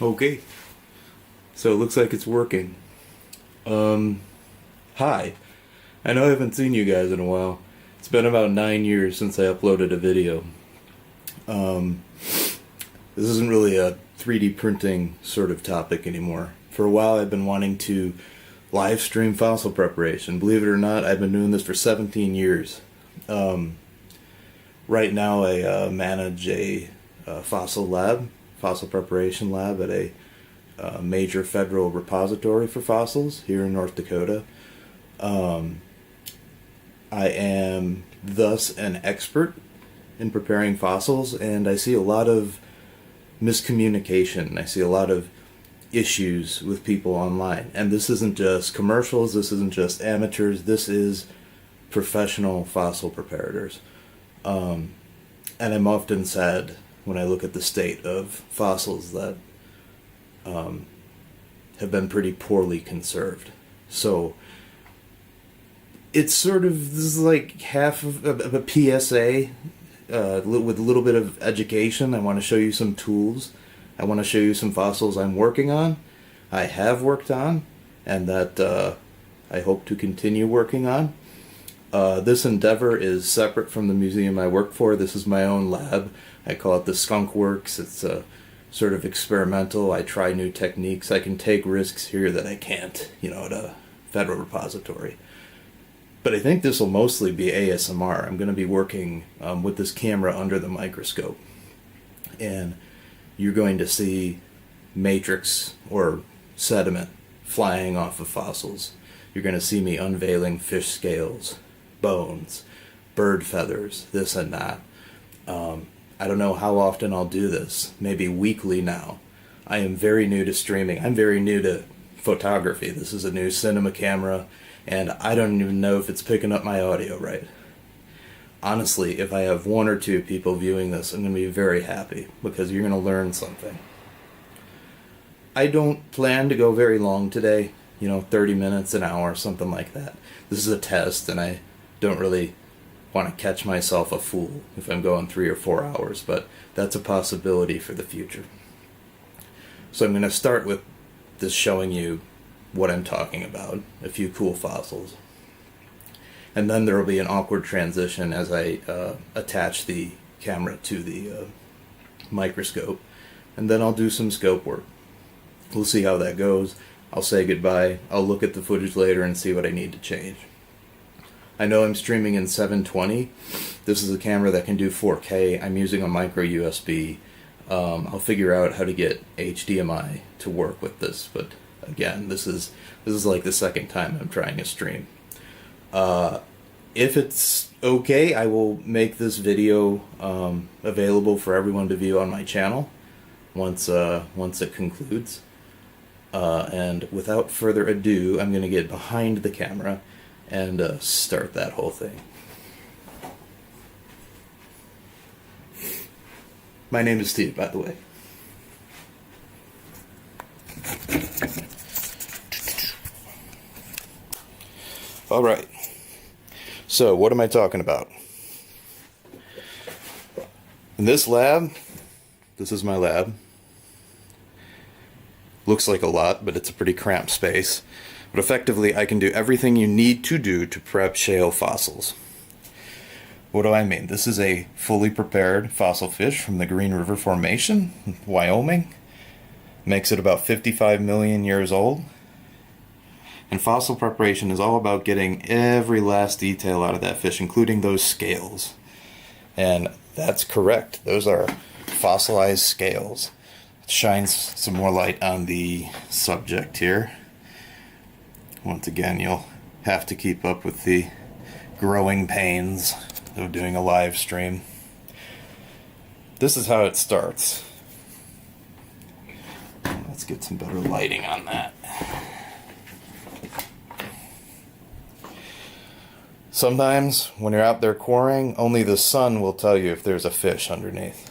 Okay, so it looks like it's working. Hi. I know I haven't seen you guys in a while. It's been about 9 years since I uploaded a video. This isn't really a 3D printing sort of topic anymore. For a while I've been wanting to live stream fossil preparation. Believe it or not, I've been doing this for 17 years. Right now I manage a fossil preparation lab at a major federal repository for fossils here in North Dakota. I am thus an expert in preparing fossils, and I see a lot of miscommunication. I see a lot of issues with people online. And this isn't just commercials, this isn't just amateurs, this is professional fossil preparators. And I'm often sad when I look at the state of fossils that have been pretty poorly conserved. So it's sort of, this is like half of a PSA with a little bit of education. I want to show you some tools. I want to show you some fossils I'm working on, I have worked on, and that I hope to continue working on. This endeavor is separate from the museum I work for. This is my own lab. I call it the Skunk Works. It's sort of experimental. I try new techniques. I can take risks here that I can't, at a federal repository. But I think this will mostly be ASMR. I'm going to be working with this camera under the microscope. And you're going to see matrix or sediment flying off of fossils. You're going to see me unveiling fish scales, bones, bird feathers, this and that. I don't know how often I'll do this. Maybe weekly now. I am very new to streaming. I'm very new to photography. This is a new cinema camera, and I don't even know if it's picking up my audio right. Honestly, if I have one or two people viewing this, I'm going to be very happy, because you're going to learn something. I don't plan to go very long today, 30 minutes, an hour, something like that. This is a test, and I don't really want to catch myself a fool if I'm going 3 or 4 hours, but that's a possibility for the future. So I'm going to start with this showing you what I'm talking about, a few cool fossils. And then there will be an awkward transition as I attach the camera to the microscope. And then I'll do some scope work. We'll see how that goes. I'll say goodbye. I'll look at the footage later and see what I need to change. I know I'm streaming in 720. This is a camera that can do 4K. I'm using a micro USB. I'll figure out how to get HDMI to work with this. But again, this is like the second time I'm trying a stream. If it's okay, I will make this video available for everyone to view on my channel once it concludes. And without further ado, I'm going to get behind the camera and start that whole thing. My name is Steve, by the way. All right. So, what am I talking about? In this lab, this is my lab. Looks like a lot, but it's a pretty cramped space. But effectively, I can do everything you need to do to prep shale fossils. What do I mean? This is a fully prepared fossil fish from the Green River Formation, Wyoming. Makes it about 55 million years old. And fossil preparation is all about getting every last detail out of that fish, including those scales. And that's correct. Those are fossilized scales. It shines some more light on the subject here. Once again, you'll have to keep up with the growing pains of doing a live stream. This is how it starts. Let's get some better lighting on that. Sometimes, when you're out there quarrying, only the sun will tell you if there's a fish underneath.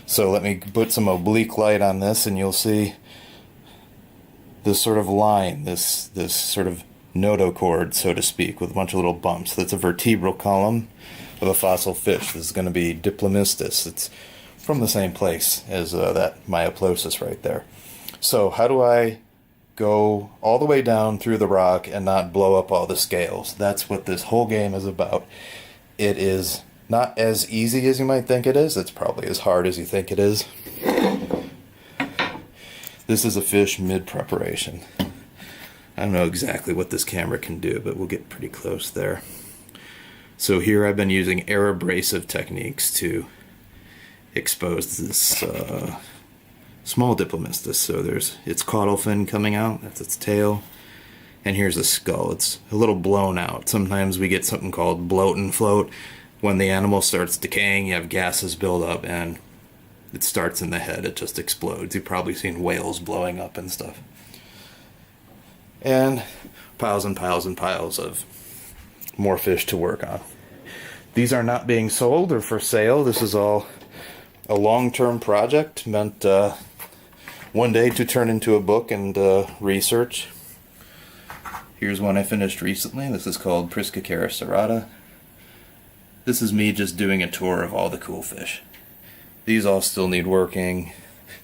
So let me put some oblique light on this, and you'll see this sort of line, this sort of notochord, so to speak, with a bunch of little bumps. That's a vertebral column of a fossil fish. This is going to be Diplomistus. It's from the same place as that Myoplosis right there. So how do I go all the way down through the rock and not blow up all the scales? That's what this whole game is about. It is not as easy as you might think it is. It's probably as hard as you think it is. This is a fish mid-preparation. I don't know exactly what this camera can do, but we'll get pretty close there. So here I've been using air abrasive techniques to expose this small Diplomistus. So there's its caudal fin coming out, that's its tail, and here's the skull. It's a little blown out. Sometimes we get something called bloat and float. When the animal starts decaying, you have gases build up and it starts in the head, it just explodes. You've probably seen whales blowing up and stuff. And piles and piles and piles of more fish to work on. These are not being sold or for sale. This is all a long-term project meant one day to turn into a book and research. Here's one I finished recently. This is called Priscacara serrata. This is me just doing a tour of all the cool fish. These all still need working.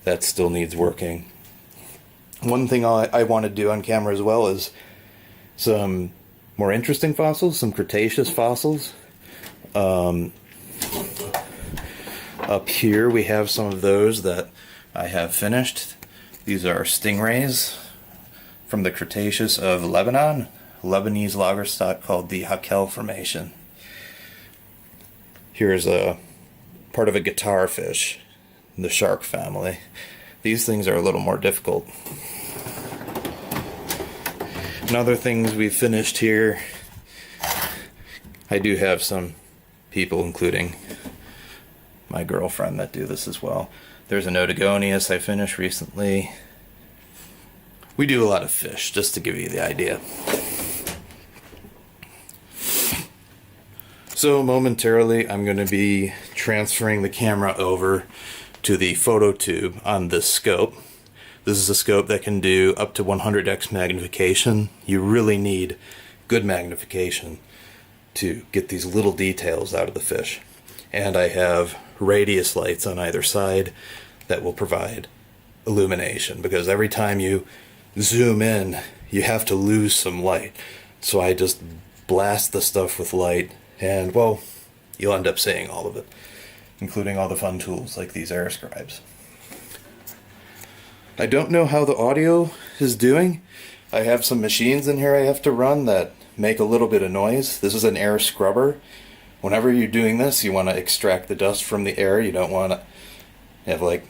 That still needs working. One thing I want to do on camera as well is some more interesting fossils, some Cretaceous fossils. Up here we have some of those that I have finished. These are stingrays from the Cretaceous of Lebanon, Lebanese logger stock called the Hakel Formation. Here's a part of a guitar fish in the shark family. These things are a little more difficult. And other things we've finished here, I do have some people, including my girlfriend, that do this as well. There's an Otegonius I finished recently. We do a lot of fish, just to give you the idea. So momentarily I'm going to be transferring the camera over to the photo tube on this scope. This is a scope that can do up to 100x magnification. You really need good magnification to get these little details out of the fish. And I have radius lights on either side that will provide illumination, because every time you zoom in you have to lose some light. So I just blast the stuff with light and, well, you'll end up seeing all of it, including all the fun tools like these air scribes. I don't know how the audio is doing. I have some machines in here I have to run that make a little bit of noise. This is an air scrubber. Whenever you're doing this, you want to extract the dust from the air. You don't want to have like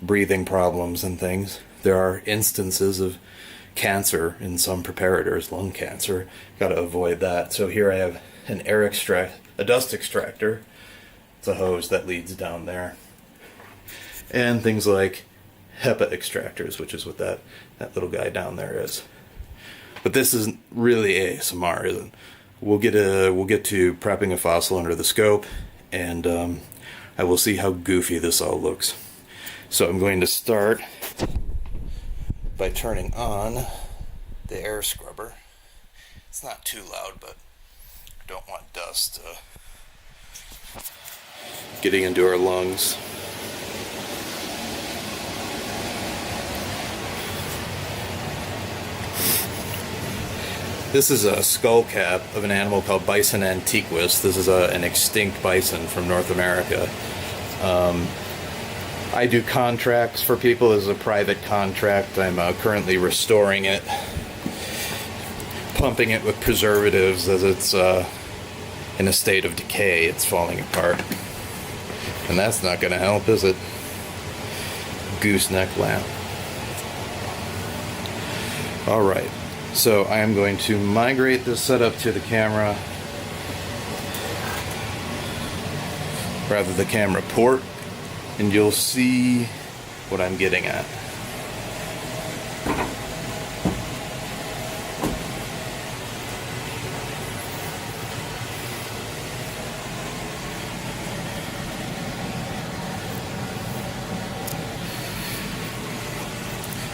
breathing problems and things. There are instances of cancer in some preparators, lung cancer. Got to avoid that. So here I have an a dust extractor. It's a hose that leads down there. And things like HEPA extractors, which is what that little guy down there is. But this isn't really ASMR, is it? We'll get to prepping a fossil under the scope, and I will see how goofy this all looks. So I'm going to start by turning on the air scrubber. It's not too loud, but I don't want dust getting into our lungs. This is a skull cap of an animal called Bison antiquus. This is an extinct bison from North America. I do contracts for people. This is a private contract. I'm currently restoring it, pumping it with preservatives as it's in a state of decay. It's falling apart. And that's not going to help, is it? Gooseneck lamp. Alright. So I am going to migrate this setup to the camera, rather the camera port, and you'll see what I'm getting at.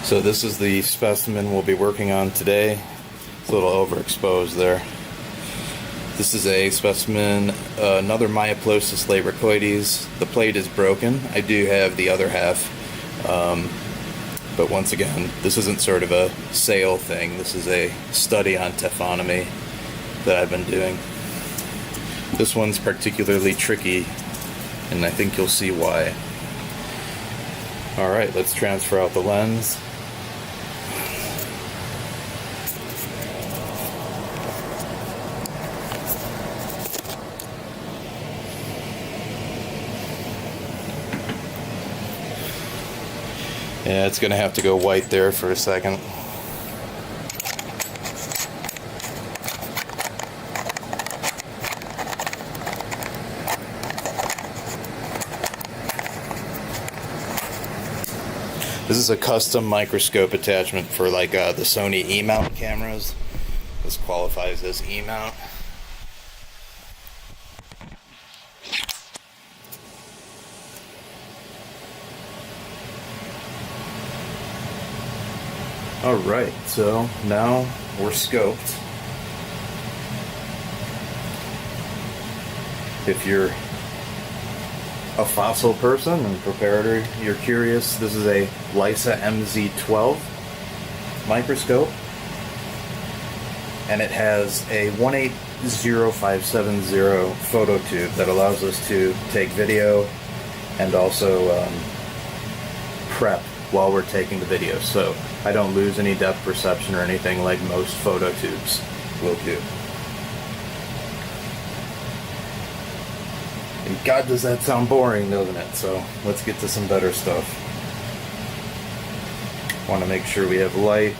So this is the specimen we'll be working on today. It's a little overexposed there. This is a specimen, another Myoplosis labricoides. The plate is broken. I do have the other half But once again, this isn't sort of a sale thing. This is a study on taphonomy that I've been doing. This one's particularly tricky, and I think you'll see why. Alright, let's transfer out the lens. Yeah, it's gonna have to go white there for a second. This is a custom microscope attachment for like the Sony E-mount cameras. This qualifies as E-mount. Alright, so now we're scoped. If you're a fossil person and preparator, you're curious, this is a Lysa MZ12 microscope, and it has a 180570 photo tube that allows us to take video and also prep while we're taking the video, so I don't lose any depth perception or anything like most photo tubes will do. And God, does that sound boring, doesn't it? So let's get to some better stuff. Want to make sure we have light.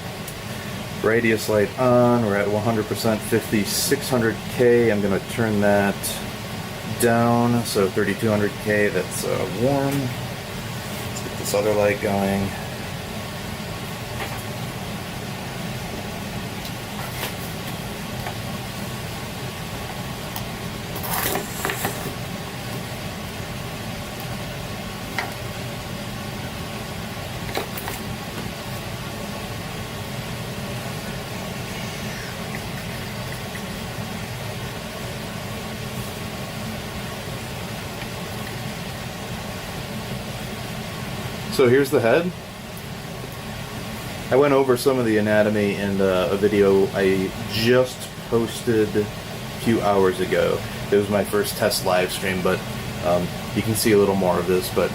Radius light on. We're at 100% 5600K. I'm going to turn that down. So 3200K, that's warm. Let's get this other light going. So here's the head. I went over some of the anatomy in a video I just posted a few hours ago. It was my first test live stream, but you can see a little more of this. But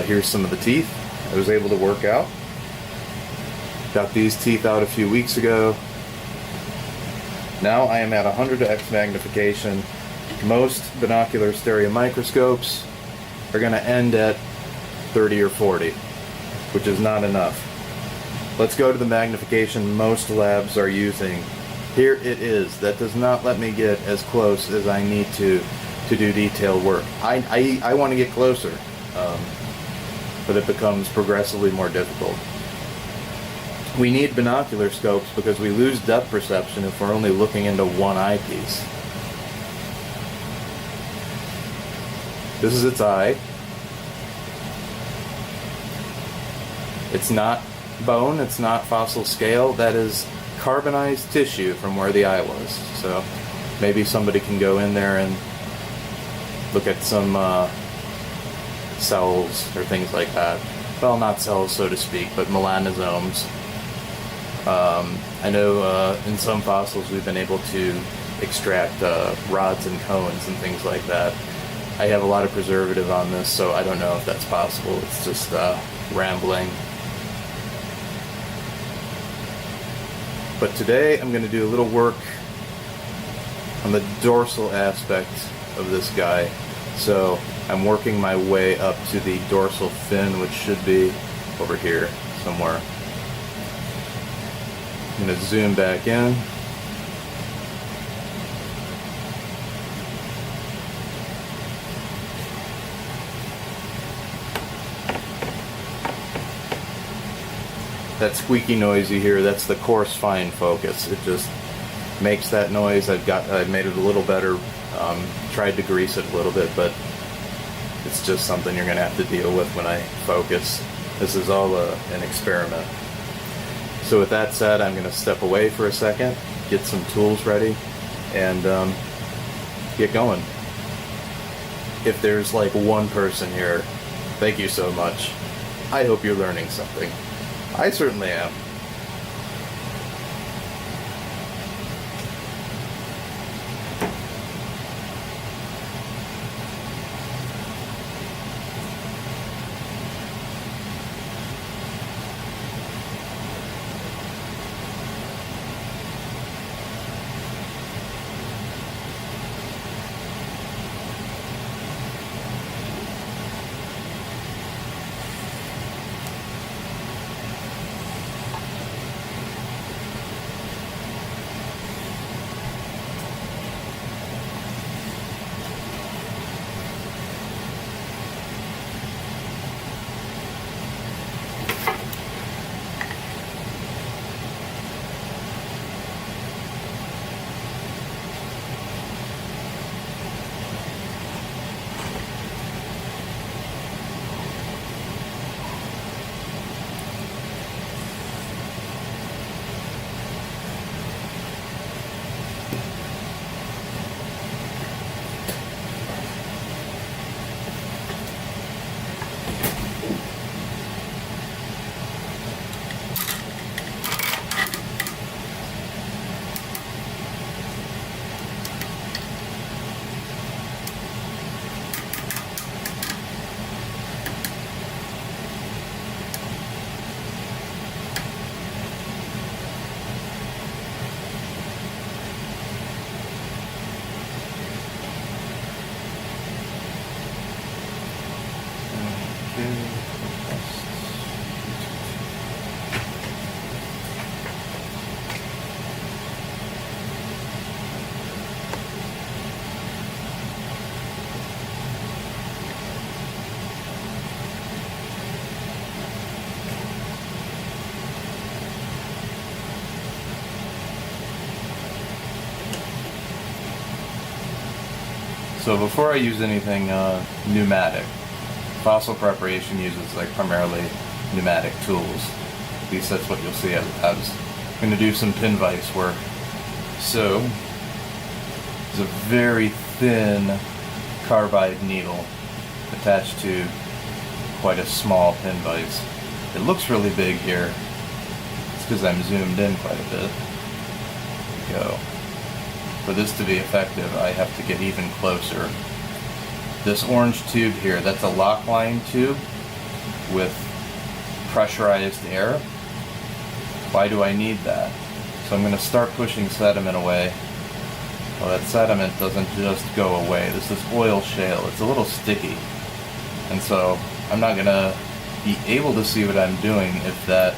here's some of the teeth I was able to work out. Got these teeth out a few weeks ago. Now I am at 100x magnification. Most binocular stereo microscopes are going to end at 30 or 40, which is not enough. Let's go to the magnification most labs are using. Here it is. That does not let me get as close as I need to do detailed work. I want to get closer, but it becomes progressively more difficult. We need binocular scopes because we lose depth perception if we're only looking into one eyepiece. This is its eye. It's not bone, it's not fossil scale, that is carbonized tissue from where the eye was. So maybe somebody can go in there and look at some cells or things like that. Well, not cells, so to speak, but melanosomes. I know in some fossils we've been able to extract rods and cones and things like that. I have a lot of preservative on this, so I don't know if that's possible. It's just rambling. But today I'm going to do a little work on the dorsal aspect of this guy. So I'm working my way up to the dorsal fin, which should be over here somewhere. I'm going to zoom back in. That squeaky noise you hear, that's the coarse fine focus. It just makes that noise. I've made it a little better, tried to grease it a little bit, but it's just something you're going to have to deal with when I focus. This is all an experiment. So with that said, I'm going to step away for a second, get some tools ready, and get going. If there's like one person here, thank you so much. I hope you're learning something. I certainly am. So before I use anything pneumatic, fossil preparation uses like primarily pneumatic tools. At least that's what you'll see. I was going to do some pin vise work. So it's a very thin carbide needle attached to quite a small pin vise. It looks really big here. It's because I'm zoomed in quite a bit. There we go. For this to be effective, I have to get even closer. This orange tube here, that's a lock line tube with pressurized air. Why do I need that? So I'm going to start pushing sediment away. Well, that sediment doesn't just go away. This is oil shale. It's a little sticky. And so I'm not going to be able to see what I'm doing if that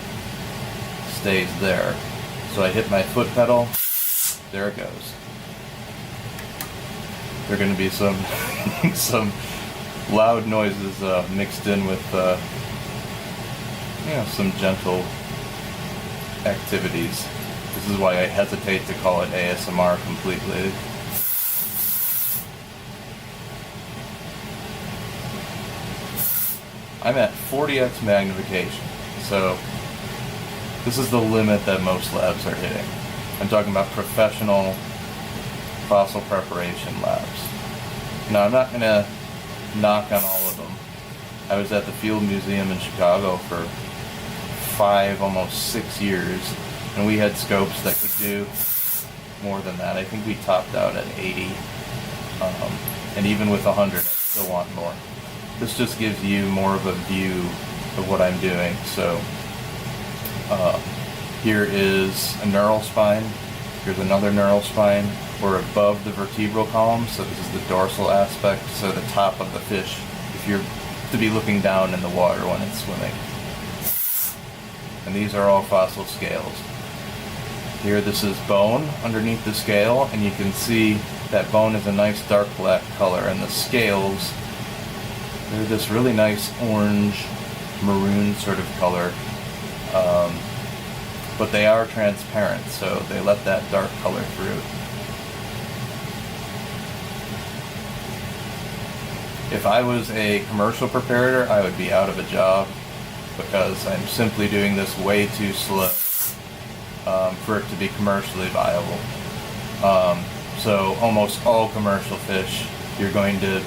stays there. So I hit my foot pedal. There it goes. There are going to be some some loud noises mixed in with some gentle activities. This is why I hesitate to call it ASMR completely. I'm at 40x magnification, so this is the limit that most labs are hitting. I'm talking about professional fossil preparation labs. Now, I'm not going to knock on all of them. I was at the Field Museum in Chicago for 5, almost 6 years, and we had scopes that could do more than that. I think we topped out at 80, and even with 100, I still want more. This just gives you more of a view of what I'm doing. So here is a neural spine. Here's another neural spine. We're above the vertebral column, so this is the dorsal aspect, so the top of the fish, if you're to be looking down in the water when it's swimming. And these are all fossil scales. Here, this is bone underneath the scale, and you can see that bone is a nice dark black color, and the scales, they're this really nice orange, maroon sort of color. But they are transparent, so they let that dark color through. If I was a commercial preparator, I would be out of a job because I'm simply doing this way too slow for it to be commercially viable. So almost all commercial fish, you're going to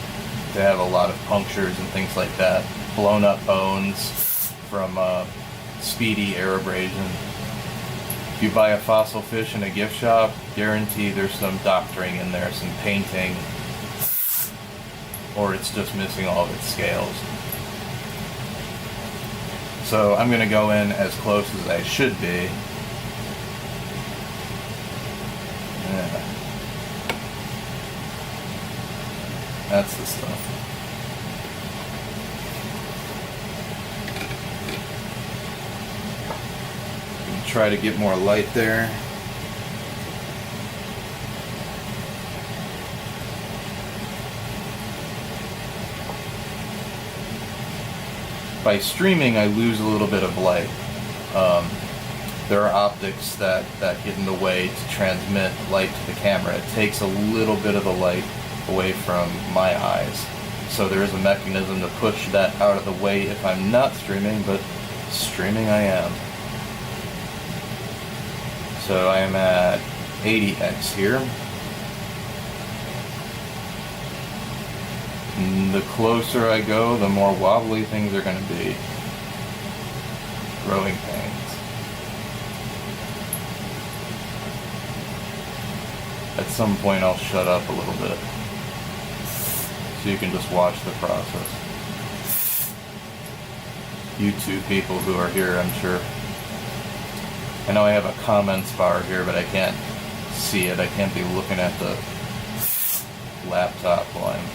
have a lot of punctures and things like that, blown up bones from speedy air abrasion. If you buy a fossil fish in a gift shop, guarantee there's some doctoring in there, some painting, or it's just missing all of its scales. So I'm going to go in as close as I should be. Yeah. That's the stuff. Try to get more light there. By streaming, I lose a little bit of light. There are optics that get in the way to transmit light to the camera. It takes a little bit of the light away from my eyes. So there is a mechanism to push that out of the way if I'm not streaming, but streaming I am. So I am at 80x here. And the closer I go, the more wobbly things are going to be. Growing pains. At some point I'll shut up a little bit, so you can just watch the process. You two people who are here, I'm sure. I know I have a comments bar here, but I can't see it. I can't be looking at the laptop while I'm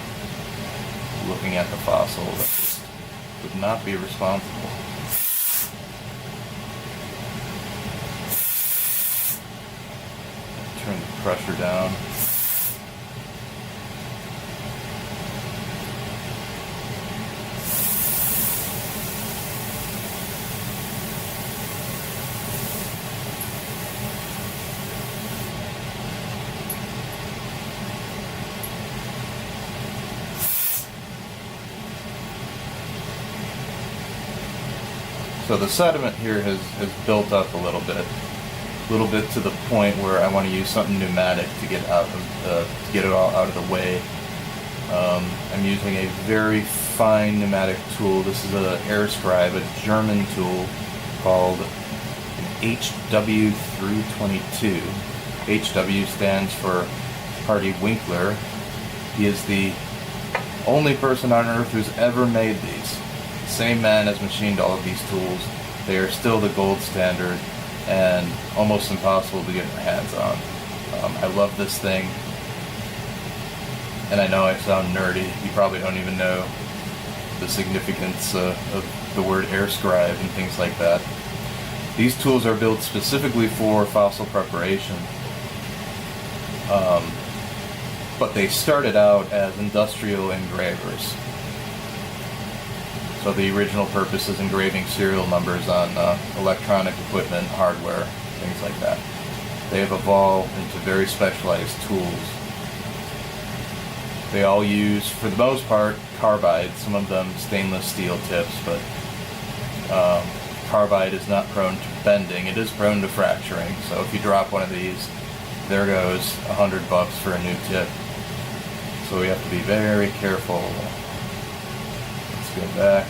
looking at the fossil. That just would not be responsible. Turn the pressure down. So the sediment here has built up a little bit to the point where I want to use something pneumatic to get it all out of the way. I'm using a very fine pneumatic tool. This is an air scribe, a German tool called an HW322. HW stands for Hardy Winkler. He is the only person on Earth who's ever made these. Same man has machined all of these tools. They are still the gold standard and almost impossible to get your hands on. I love this thing, and I know I sound nerdy. You probably don't even know the significance of the word air scribe and things like that. These tools are built specifically for fossil preparation, but they started out as industrial engravers. So the original purpose is engraving serial numbers on electronic equipment, hardware, things like that. They have evolved into very specialized tools. They all use, for the most part, carbide, some of them stainless steel tips, but carbide is not prone to bending. It is prone to fracturing. So if you drop one of these, there goes $100 for a new tip. So we have to be very careful. Let's go back.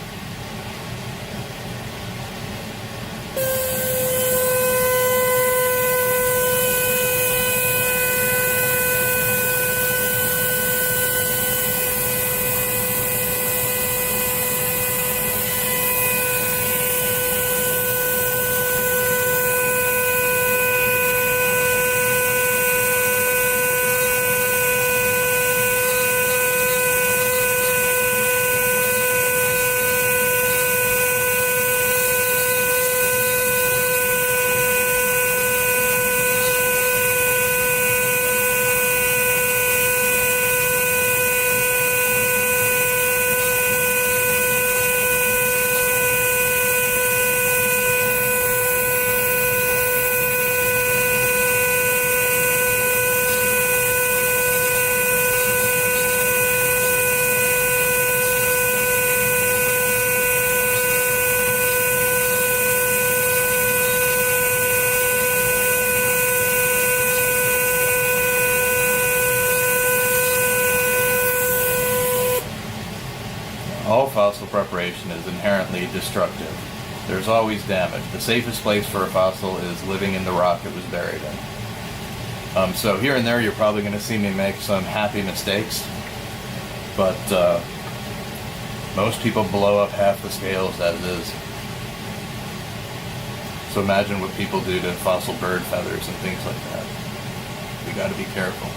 All fossil preparation is inherently destructive. There's always damage. The safest place for a fossil is living in the rock it was buried in. So here and there you're probably going to see me make some happy mistakes, but most people blow up half the scales as is. So imagine what people do to fossil bird feathers and things like that. We got to be careful.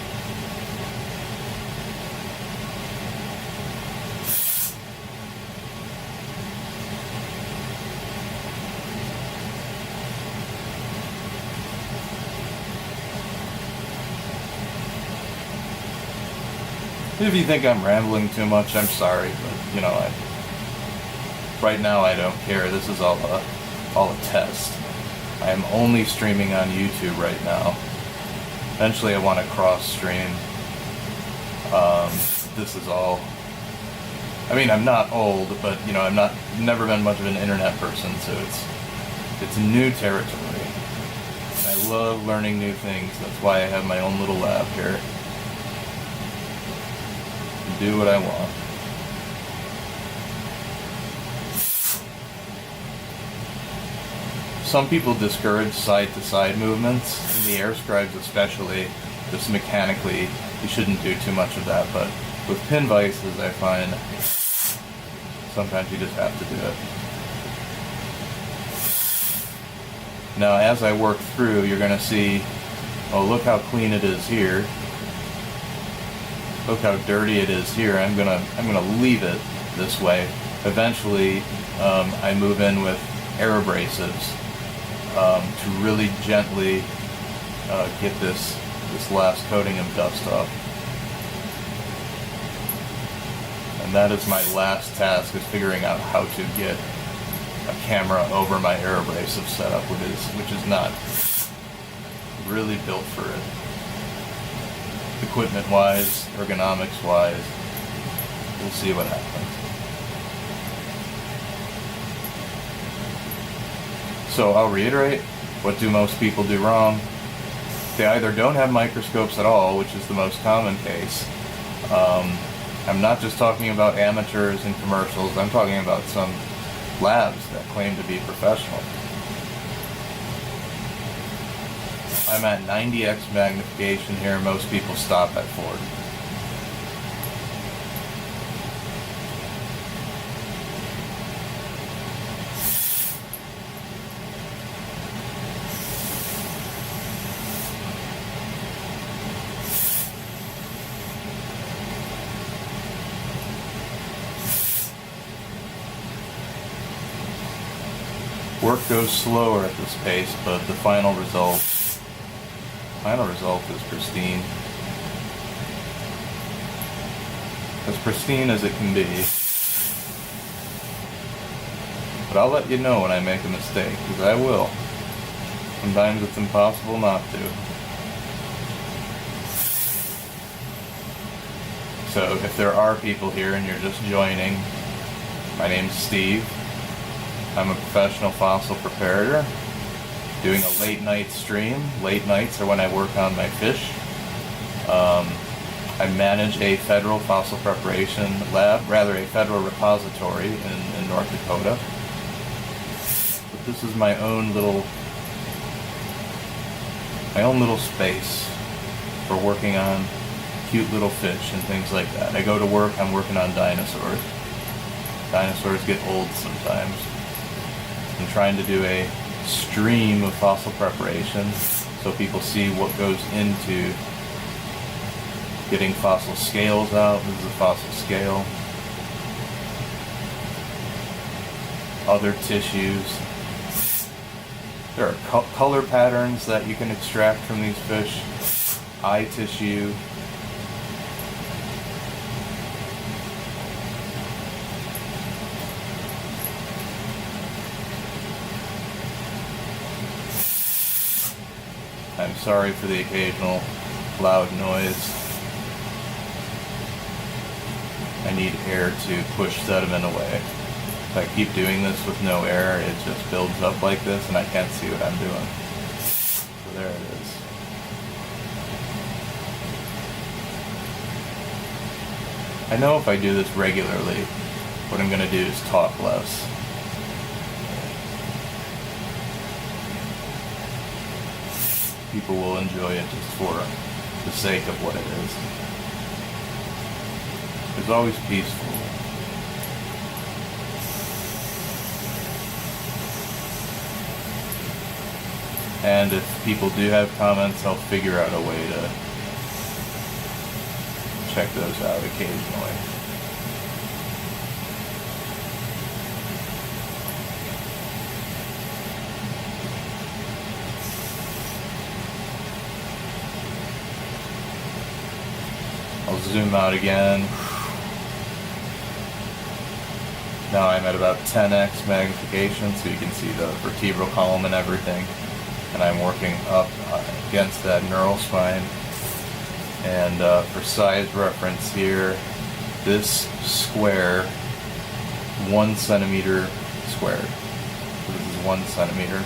If you think I'm rambling too much, I'm sorry, but right now I don't care. This is all a test. I am only streaming on YouTube right now. Eventually I want to cross stream. This is all, I'm not old, but I'm never been much of an internet person, so it's new territory. I love learning new things. That's why I have my own little lab here. Do what I want. Some people discourage side-to-side movements, in the air scribes especially, just mechanically, you shouldn't do too much of that, but with pin vices I find sometimes you just have to do it. Now as I work through, you're going to see, oh look how clean it is here. Look how dirty it is here. I'm gonna leave it this way. Eventually, I move in with air abrasives to really gently get this last coating of dust off. And that is my last task, is figuring out how to get a camera over my air abrasive setup, which is not really built for it. Equipment-wise, ergonomics-wise, we'll see what happens. So I'll reiterate, what do most people do wrong? They either don't have microscopes at all, which is the most common case. I'm not just talking about amateurs and commercials, I'm talking about some labs that claim to be professional. I'm at 90x magnification here, most people stop at 40. Work goes slower at this pace, but the final result is pristine. As pristine as it can be. But I'll let you know when I make a mistake, because I will. Sometimes it's impossible not to. So if there are people here and you're just joining, my name's Steve. I'm a professional fossil preparator, doing a late night stream. Late nights are when I work on my fish. I manage a federal fossil preparation lab, rather a federal repository in North Dakota. But this is my own little space for working on cute little fish and things like that. I go to work, I'm working on dinosaurs. Dinosaurs get old sometimes. I'm trying to do a stream of fossil preparation so people see what goes into getting fossil scales out. This is a fossil scale. Other tissues. There are color patterns that you can extract from these fish. Eye tissue. I'm sorry for the occasional loud noise. I need air to push sediment away. If I keep doing this with no air, it just builds up like this and I can't see what I'm doing. So there it is. I know if I do this regularly, what I'm going to do is talk less. people will enjoy it just for the sake of what it is. It's always peaceful. And if people do have comments, I'll figure out a way to check those out occasionally. I'll zoom out again. Now I'm at about 10x magnification, so you can see the vertebral column and everything. And I'm working up against that neural spine. And for size reference here, this square, 1 centimeter squared. So this is 1 centimeter.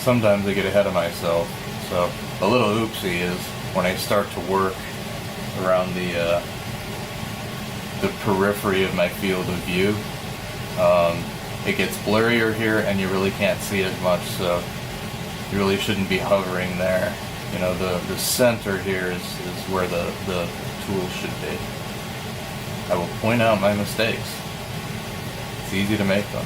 Sometimes I get ahead of myself, so a little oopsie is when I start to work around the periphery of my field of view. It gets blurrier here and you really can't see as much, so you really shouldn't be hovering there. You know, the center here is where the tool should be. I will point out my mistakes. It's easy to make them.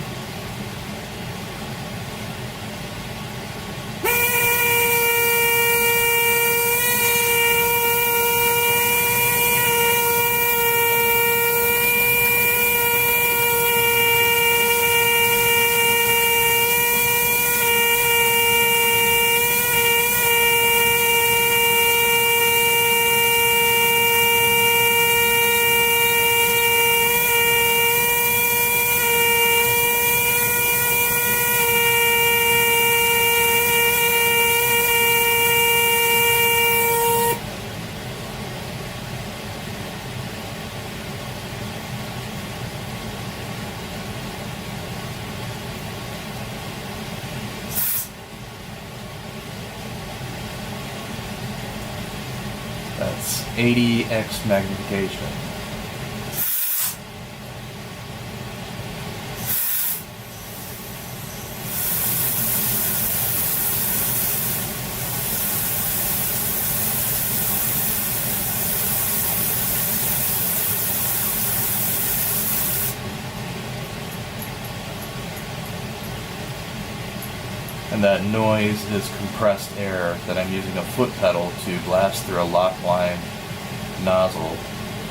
That's 80x magnification. And that noise is compressed air that I'm using a foot pedal to blast through a lock line nozzle.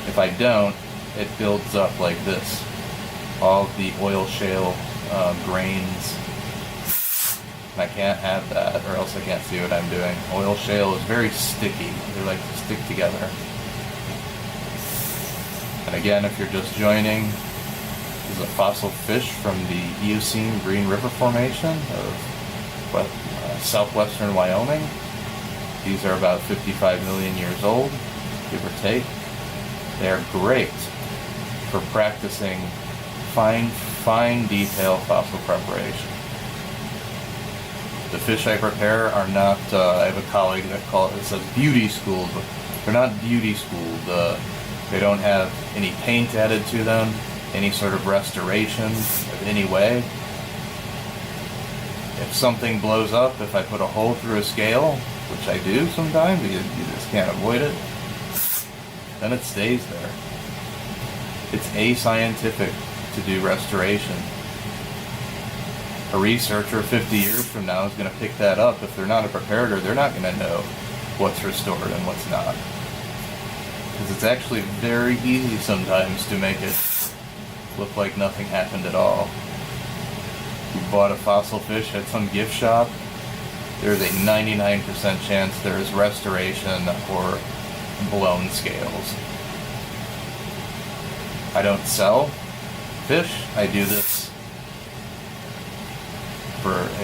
If I don't, it builds up like this. All the oil shale grains. And I can't have that or else I can't see what I'm doing. Oil shale is very sticky. They like to stick together. And again, if you're just joining, this is a fossil fish from the Eocene Green River Formation of southwestern Wyoming. These are about 55 million years old, give or take. They're great for practicing fine detail fossil preparation. The fish I prepare are not, I have a colleague that says beauty schooled, but they're not beauty schooled. They don't have any paint added to them, any sort of restoration of any way. If something blows up, if I put a hole through a scale, which I do sometimes, you just can't avoid it, then it stays there. It's ascientific to do restoration. A researcher 50 years from now is going to pick that up. If they're not a preparator, they're not going to know what's restored and what's not. Because it's actually very easy sometimes to make it look like nothing happened at all. You bought a fossil fish at some gift shop, there's a 99% chance there is restoration or blown scales. I don't sell fish. I do this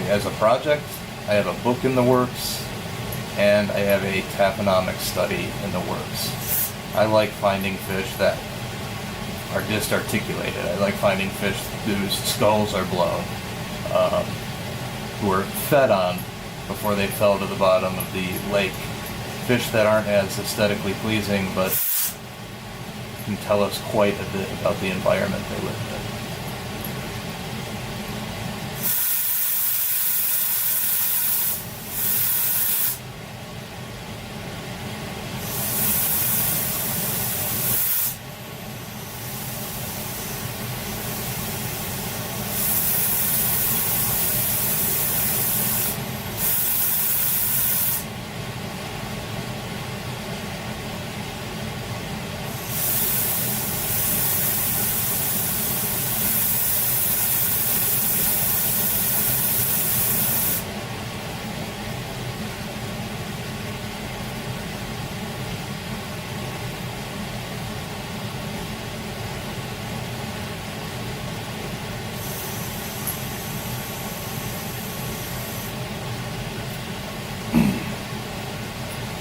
as a project. I have a book in the works, and I have a taphonomic study in the works. I like finding fish that are disarticulated. I like finding fish whose skulls are blown, who were fed on before they fell to the bottom of the lake. Fish that aren't as aesthetically pleasing, but can tell us quite a bit about the environment they live in.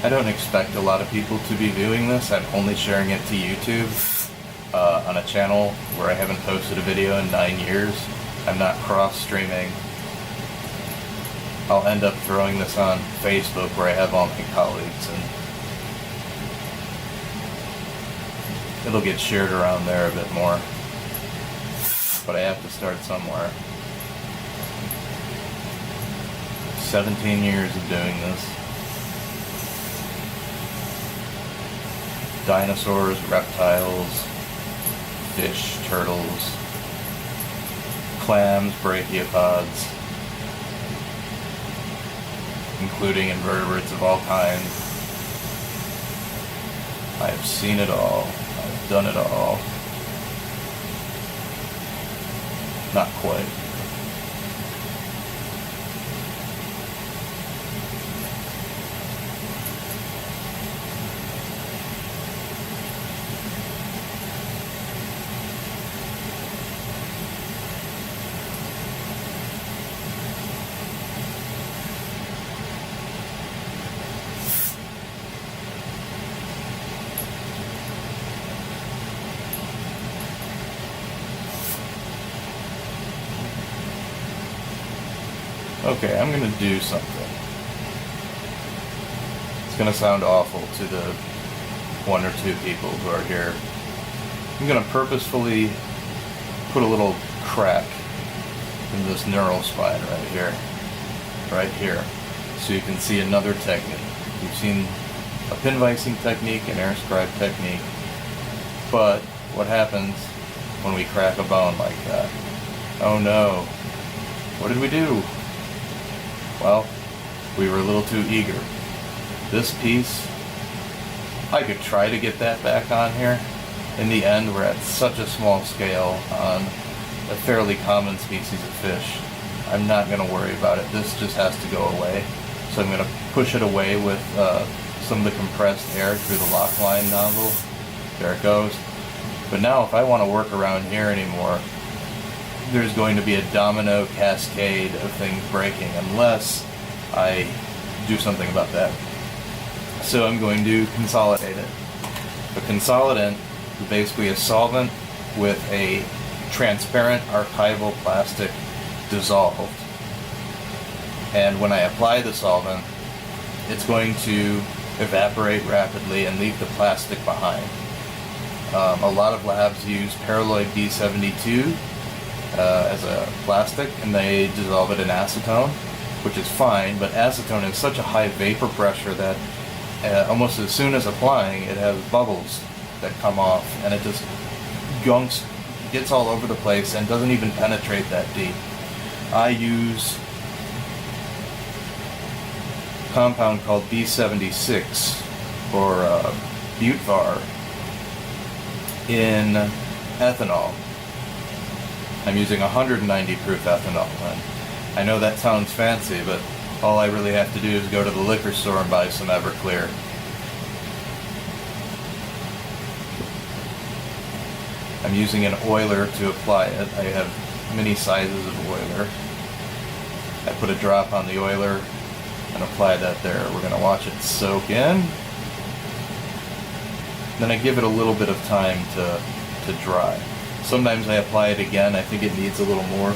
I don't expect a lot of people to be viewing this. I'm only sharing it to YouTube on a channel where I haven't posted a video in 9 years. I'm not cross-streaming. I'll end up throwing this on Facebook where I have all my colleagues, and it'll get shared around there a bit more. But I have to start somewhere. 17 years of doing this. Dinosaurs, reptiles, fish, turtles, clams, brachiopods, including invertebrates of all kinds. I have seen it all. I've done it all. Not quite. Okay, I'm gonna do something. It's gonna sound awful to the 1 or 2 people who are here. I'm gonna purposefully put a little crack in this neural spine right here, so you can see another technique. You've seen a pin vicing technique, an air scribe technique, but what happens when we crack a bone like that? Oh no, what did we do? Well, we were a little too eager. This piece, I could try to get that back on here. In the end, we're at such a small scale on a fairly common species of fish. I'm not going to worry about it. This just has to go away. So I'm going to push it away with some of the compressed air through the lock line nozzle. There it goes. But now if I want to work around here anymore, there's going to be a domino cascade of things breaking unless I do something about that. So I'm going to consolidate it. A consolidant is basically a solvent with a transparent archival plastic dissolved. And when I apply the solvent, it's going to evaporate rapidly and leave the plastic behind. A lot of labs use paraloid B72 as a plastic, and they dissolve it in acetone, which is fine, but acetone is such a high vapor pressure that almost as soon as applying, it has bubbles that come off, and it just gets all over the place and doesn't even penetrate that deep. I use a compound called B76, or Butvar, in ethanol. I'm using 190 proof ethanol, and I know that sounds fancy, but all I really have to do is go to the liquor store and buy some Everclear. I'm using an oiler to apply it. I have many sizes of oiler. I put a drop on the oiler and apply that there. We're going to watch it soak in. Then I give it a little bit of time to dry. Sometimes I apply it again. I think it needs a little more.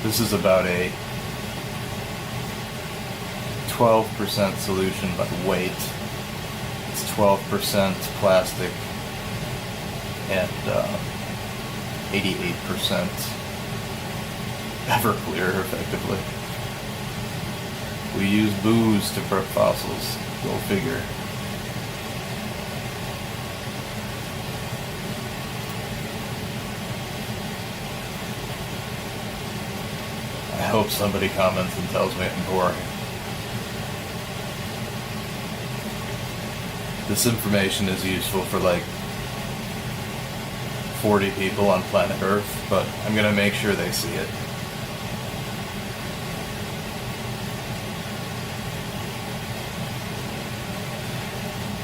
This is about a 12% solution by weight. It's 12% plastic and 88% Everclear, effectively. We use booze to prep fossils. Go figure. I hope somebody comments and tells me I'm boring. This information is useful for like 40 people on planet Earth, but I'm going to make sure they see it.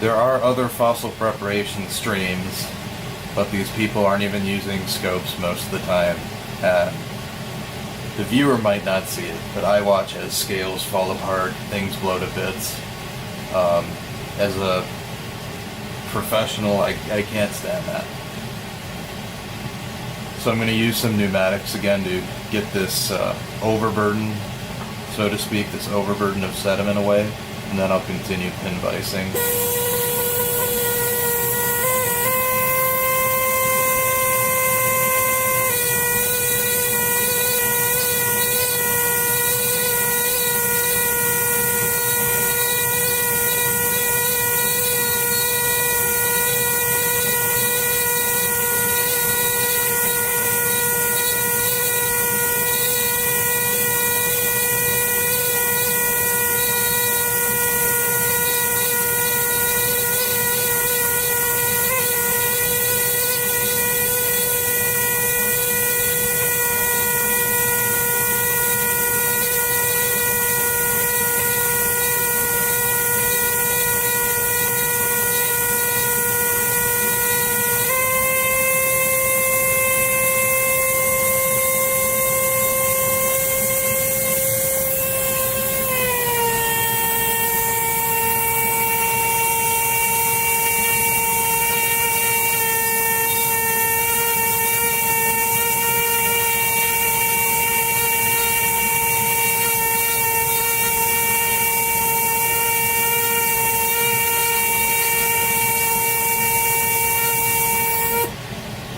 There are other fossil preparation streams, but these people aren't even using scopes most of the time. The viewer might not see it, but I watch as scales fall apart, things blow to bits. As a professional, I can't stand that. So I'm going to use some pneumatics again to get this overburden, so to speak, this overburden of sediment away, and then I'll continue pin vicing.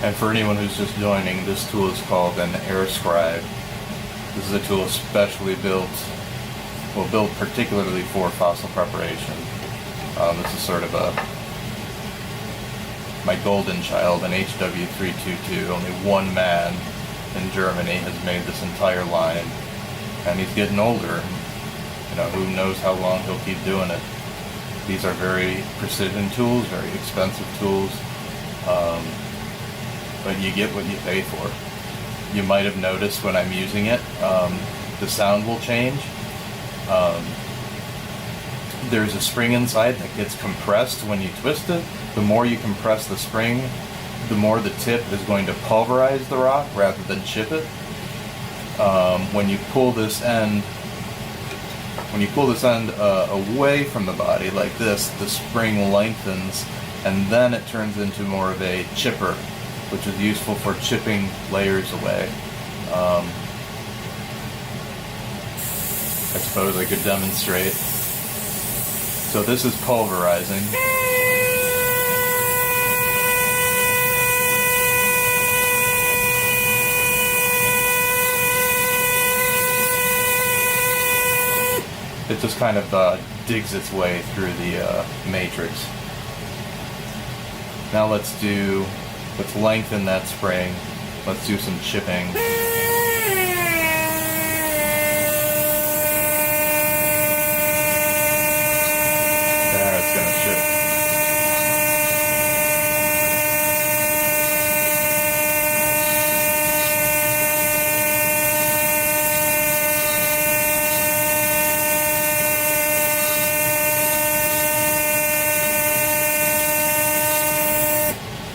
And for anyone who's just joining, this tool is called an air scribe. This is a tool especially built particularly for fossil preparation. This is sort of my golden child, an HW322. Only one man in Germany has made this entire line, and he's getting older. You know, who knows how long he'll keep doing it. These are very precision tools, very expensive tools. But you get what you pay for. You might have noticed when I'm using it, the sound will change. There's a spring inside that gets compressed when you twist it. The more you compress the spring, the more the tip is going to pulverize the rock rather than chip it. When you pull this end away from the body like this, the spring lengthens, and then it turns into more of a chipper, which is useful for chipping layers away. I suppose I could demonstrate. So this is pulverizing. It just kind of digs its way through the matrix. Now let's lengthen that spring. Let's do some chipping. There, it's gonna chip.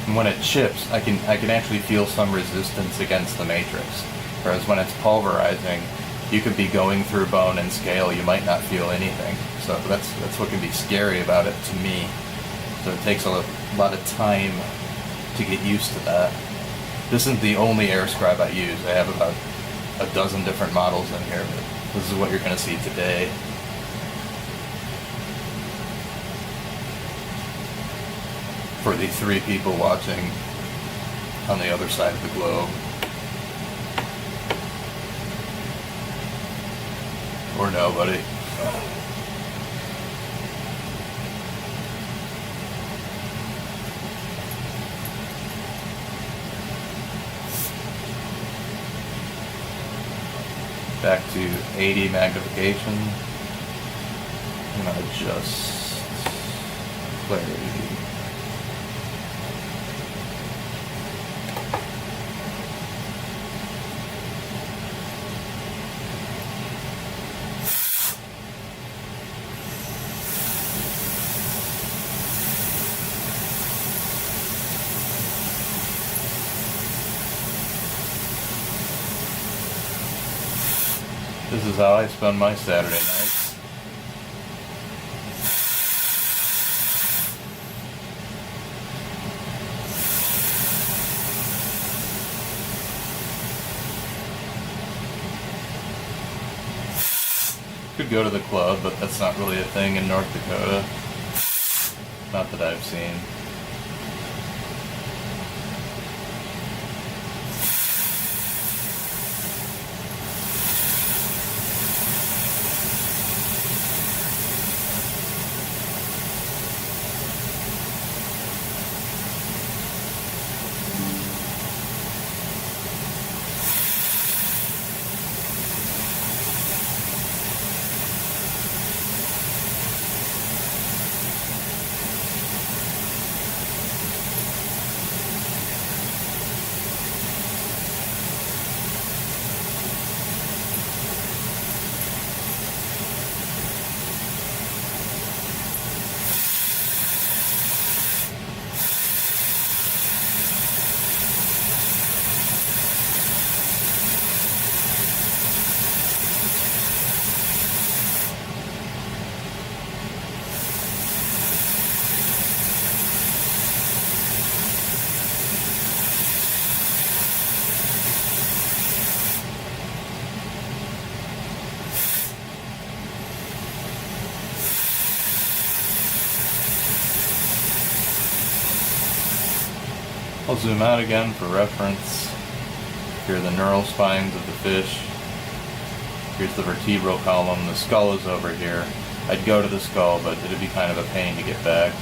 And when it chips, I can actually feel some resistance against the matrix. Whereas when it's pulverizing, you could be going through bone and scale, you might not feel anything. So that's what can be scary about it to me. So it takes a lot of time to get used to that. This isn't the only air scribe I use. I have about a dozen different models in here, but this is what you're going to see today. For the 3 people watching on the other side of the globe. Or nobody. Back to 80 magnification. I'm going to adjust clarity. This is how I spend my Saturday nights. Could go to the club, but that's not really a thing in North Dakota. Not that I've seen. I'll zoom out again for reference. Here are the neural spines of the fish. Here's the vertebral column. The skull is over here. I'd go to the skull, but it'd be kind of a pain to get back.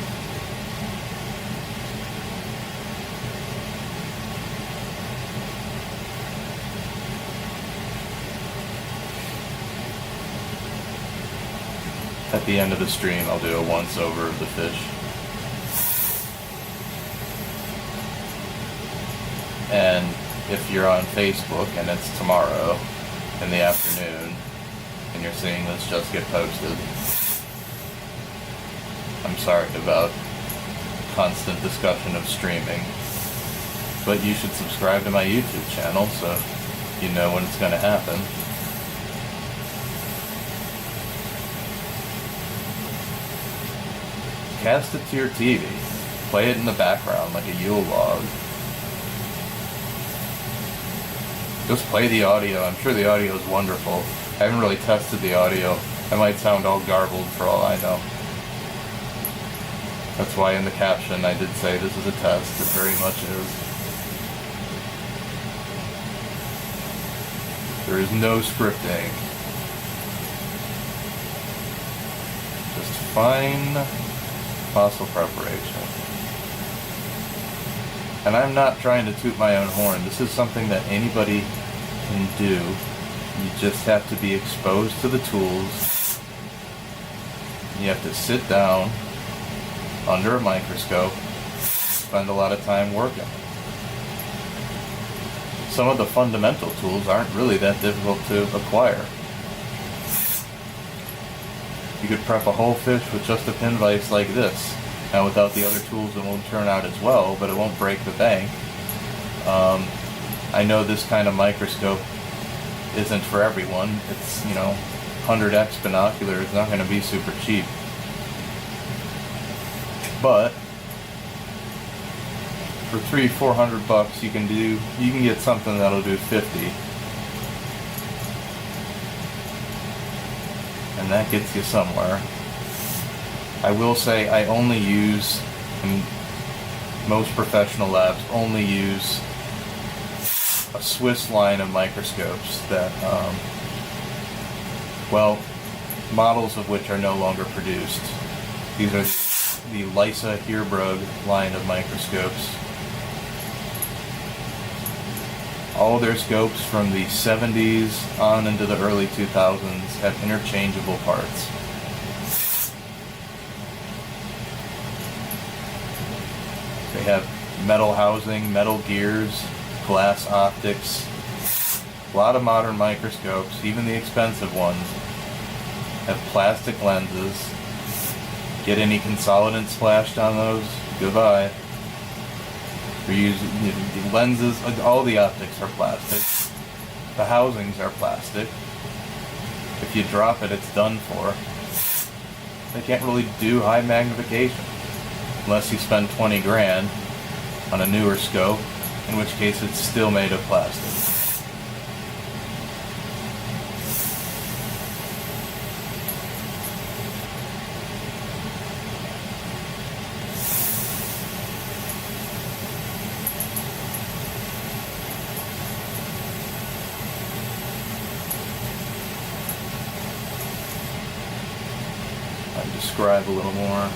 At the end of the stream, I'll do a once-over of the fish. And if you're on Facebook and it's tomorrow in the afternoon and you're seeing this just get posted, I'm sorry about constant discussion of streaming, but you should subscribe to my YouTube channel so you know when it's going to happen. Cast it to your TV. Play it in the background like a Yule log. Just play the audio. I'm sure the audio is wonderful. I haven't really tested the audio. I might sound all garbled for all I know. That's why in the caption I did say this is a test. It very much is. There is no scripting. Just fine fossil preparation. And I'm not trying to toot my own horn. This is something that anybody can do. You just have to be exposed to the tools. You have to sit down under a microscope, spend a lot of time working. Some of the fundamental tools aren't really that difficult to acquire. You could prep a whole fish with just a pin vise like this. Now without the other tools it won't turn out as well, but it won't break the bank. I know this kind of microscope isn't for everyone. It's, 100x binocular is not going to be super cheap. But for $300-400 you can get something that'll do 50. And that gets you somewhere. I will say I only use, and most professional labs only use, a Swiss line of microscopes that, models of which are no longer produced. These are the Lysa Heerbrugg line of microscopes. All their scopes from the 70s on into the early 2000s have interchangeable parts. They have metal housing, metal gears, glass optics. A lot of modern microscopes, even the expensive ones, have plastic lenses. Get any consolidant splashed on those, goodbye. We're using the lenses, all the optics are plastic. The housings are plastic. If you drop it, it's done for. They can't really do high magnification unless you spend 20 grand on a newer scope, in which case it's still made of plastic. Describe a little more.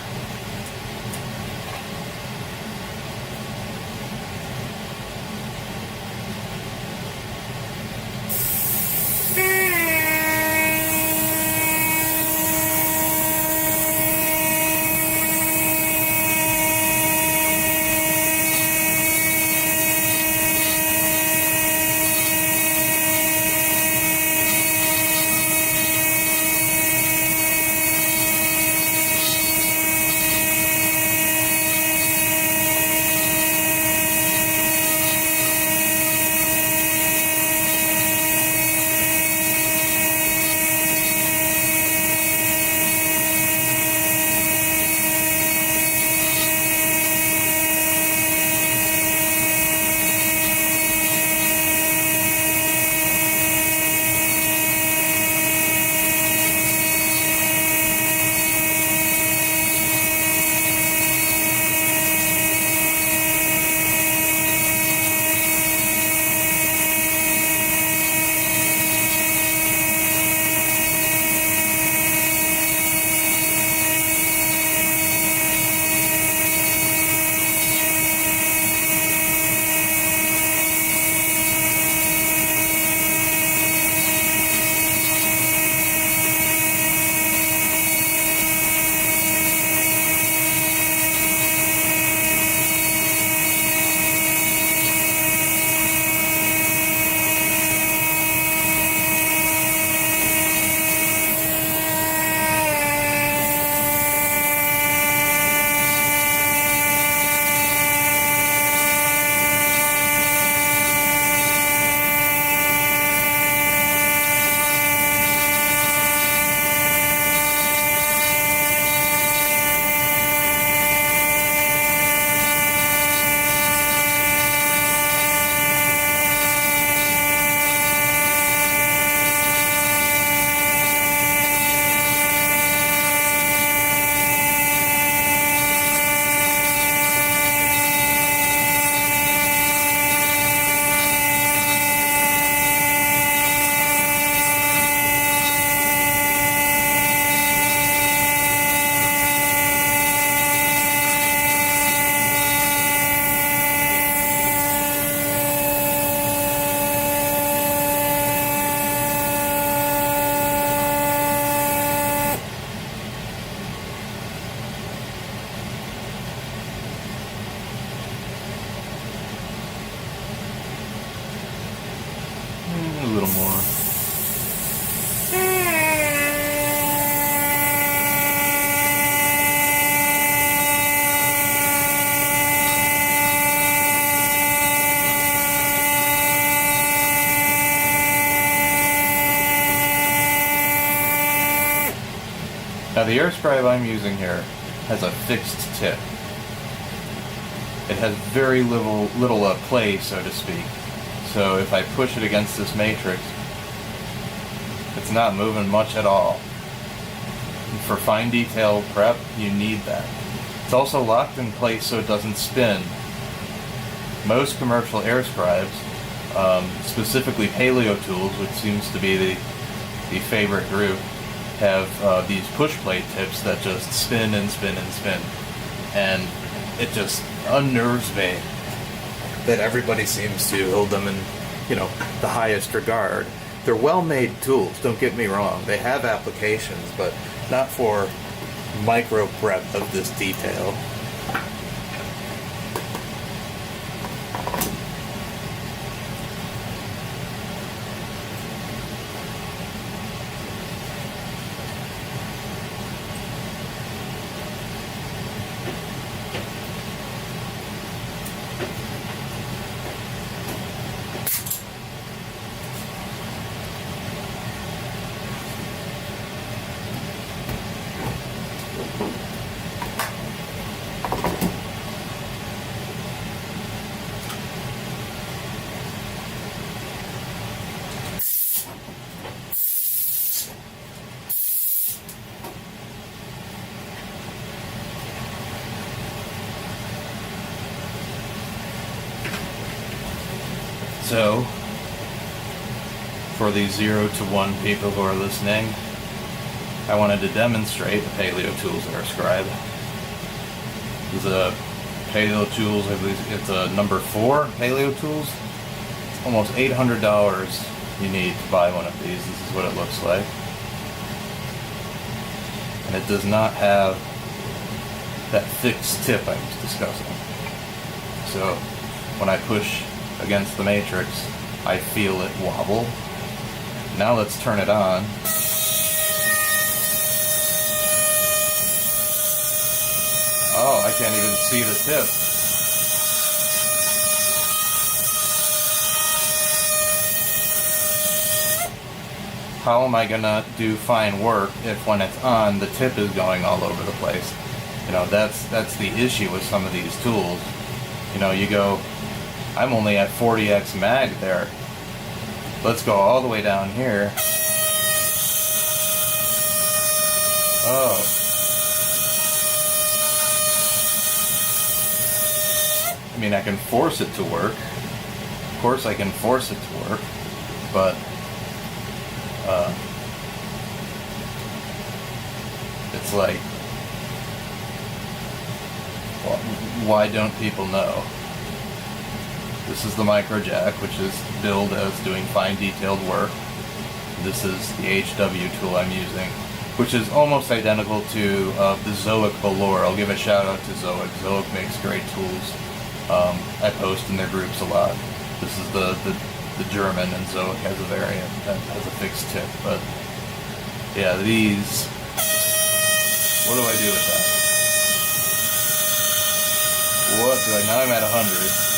little more. Now the air scribe I'm using here has a fixed tip. It has very little play, so to speak. So if I push it against this matrix, it's not moving much at all. For fine detail prep, you need that. It's also locked in place so it doesn't spin. Most commercial air scribes, specifically paleo tools, which seems to be the favorite group, have these push plate tips that just spin and spin and spin. And it just unnerves me that everybody seems to hold them in, the highest regard. They're well-made tools, don't get me wrong. They have applications, but not for micro prep of this detail. So, for the 0 to 1 people who are listening, I wanted to demonstrate the Paleo Tools Air Scribe. This is a Paleo Tools, I believe it's a number 4 Paleo Tools. It's almost $800 you need to buy one of these. This is what it looks like. And it does not have that fixed tip I was discussing. So, when I push against the matrix, I feel it wobble. Now let's turn it on. Oh, I can't even see the tip. How am I gonna do fine work if when it's on, the tip is going all over the place? That's the issue with some of these tools. You go, I'm only at 40x mag there. Let's go all the way down here. Oh. I mean, I can force it to work. Of course I can force it to work, but it's like, why don't people know? This is the micro jack, which is billed as doing fine detailed work. This is the HW tool I'm using, which is almost identical to the Zoic Velour. I'll give a shout out to Zoic. Zoic makes great tools. I post in their groups a lot. This is the German, and Zoic has a variant that has a fixed tip. But yeah, these. What do I do with that? What do I? Now I'm at 100.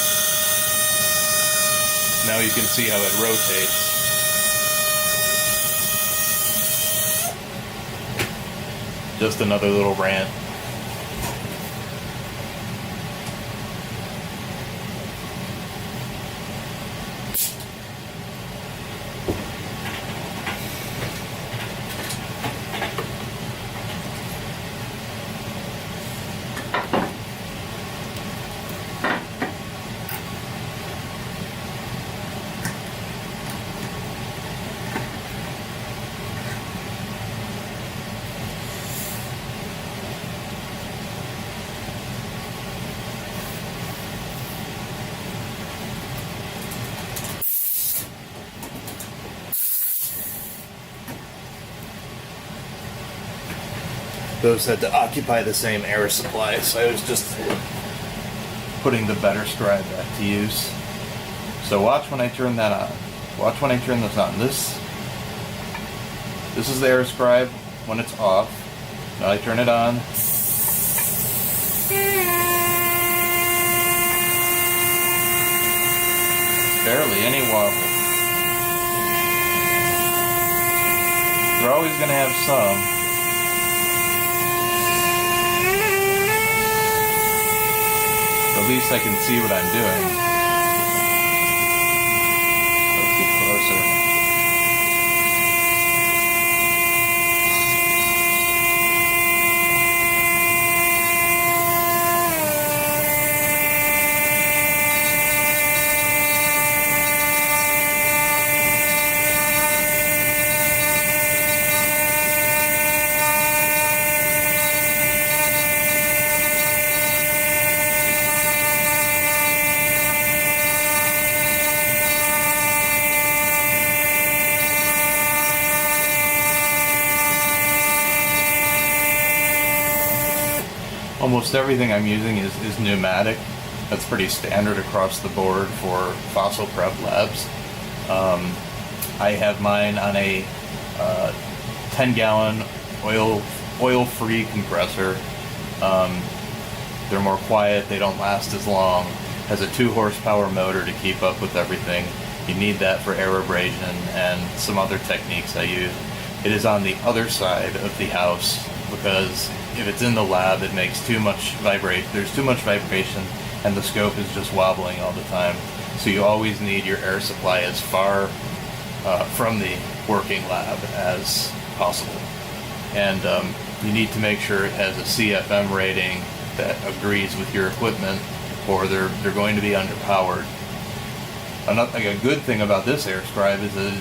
Now you can see how it rotates. Just another little rant. Those had to occupy the same air supply, so I was just putting the better scribe back to use. So watch when I turn that on. Watch when I turn this on. This is the air scribe when it's off. Now I turn it on. Barely any wobble. You're always going to have some. At least I can see what I'm doing. Let's get closer. Almost everything I'm using is pneumatic. That's pretty standard across the board for fossil prep labs. I have mine on a 10-gallon oil-free compressor. They're more quiet, they don't last as long. Has a 2-horsepower motor to keep up with everything. You need that for air abrasion and some other techniques I use. It is on the other side of the house because if it's in the lab, it makes too much there's too much vibration, and the scope is just wobbling all the time. So you always need your air supply as far from the working lab as possible. And you need to make sure it has a CFM rating that agrees with your equipment, or they're going to be underpowered. A good thing about this air scribe is that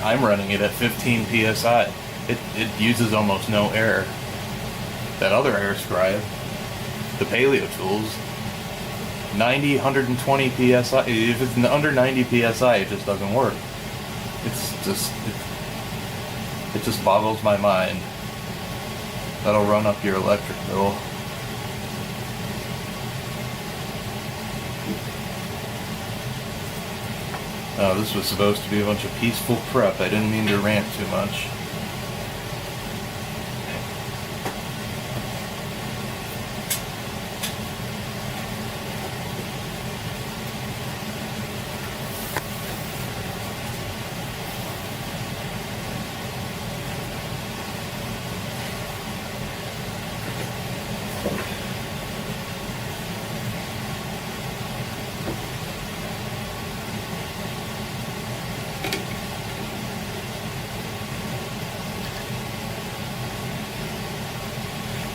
I'm running it at 15 psi. It uses almost no air. That other air scribe, the Paleo tools, 90, 120 psi. If it's under 90 psi, it just doesn't work. It just boggles my mind. That'll run up your electric bill. This was supposed to be a bunch of peaceful prep. I didn't mean to rant too much.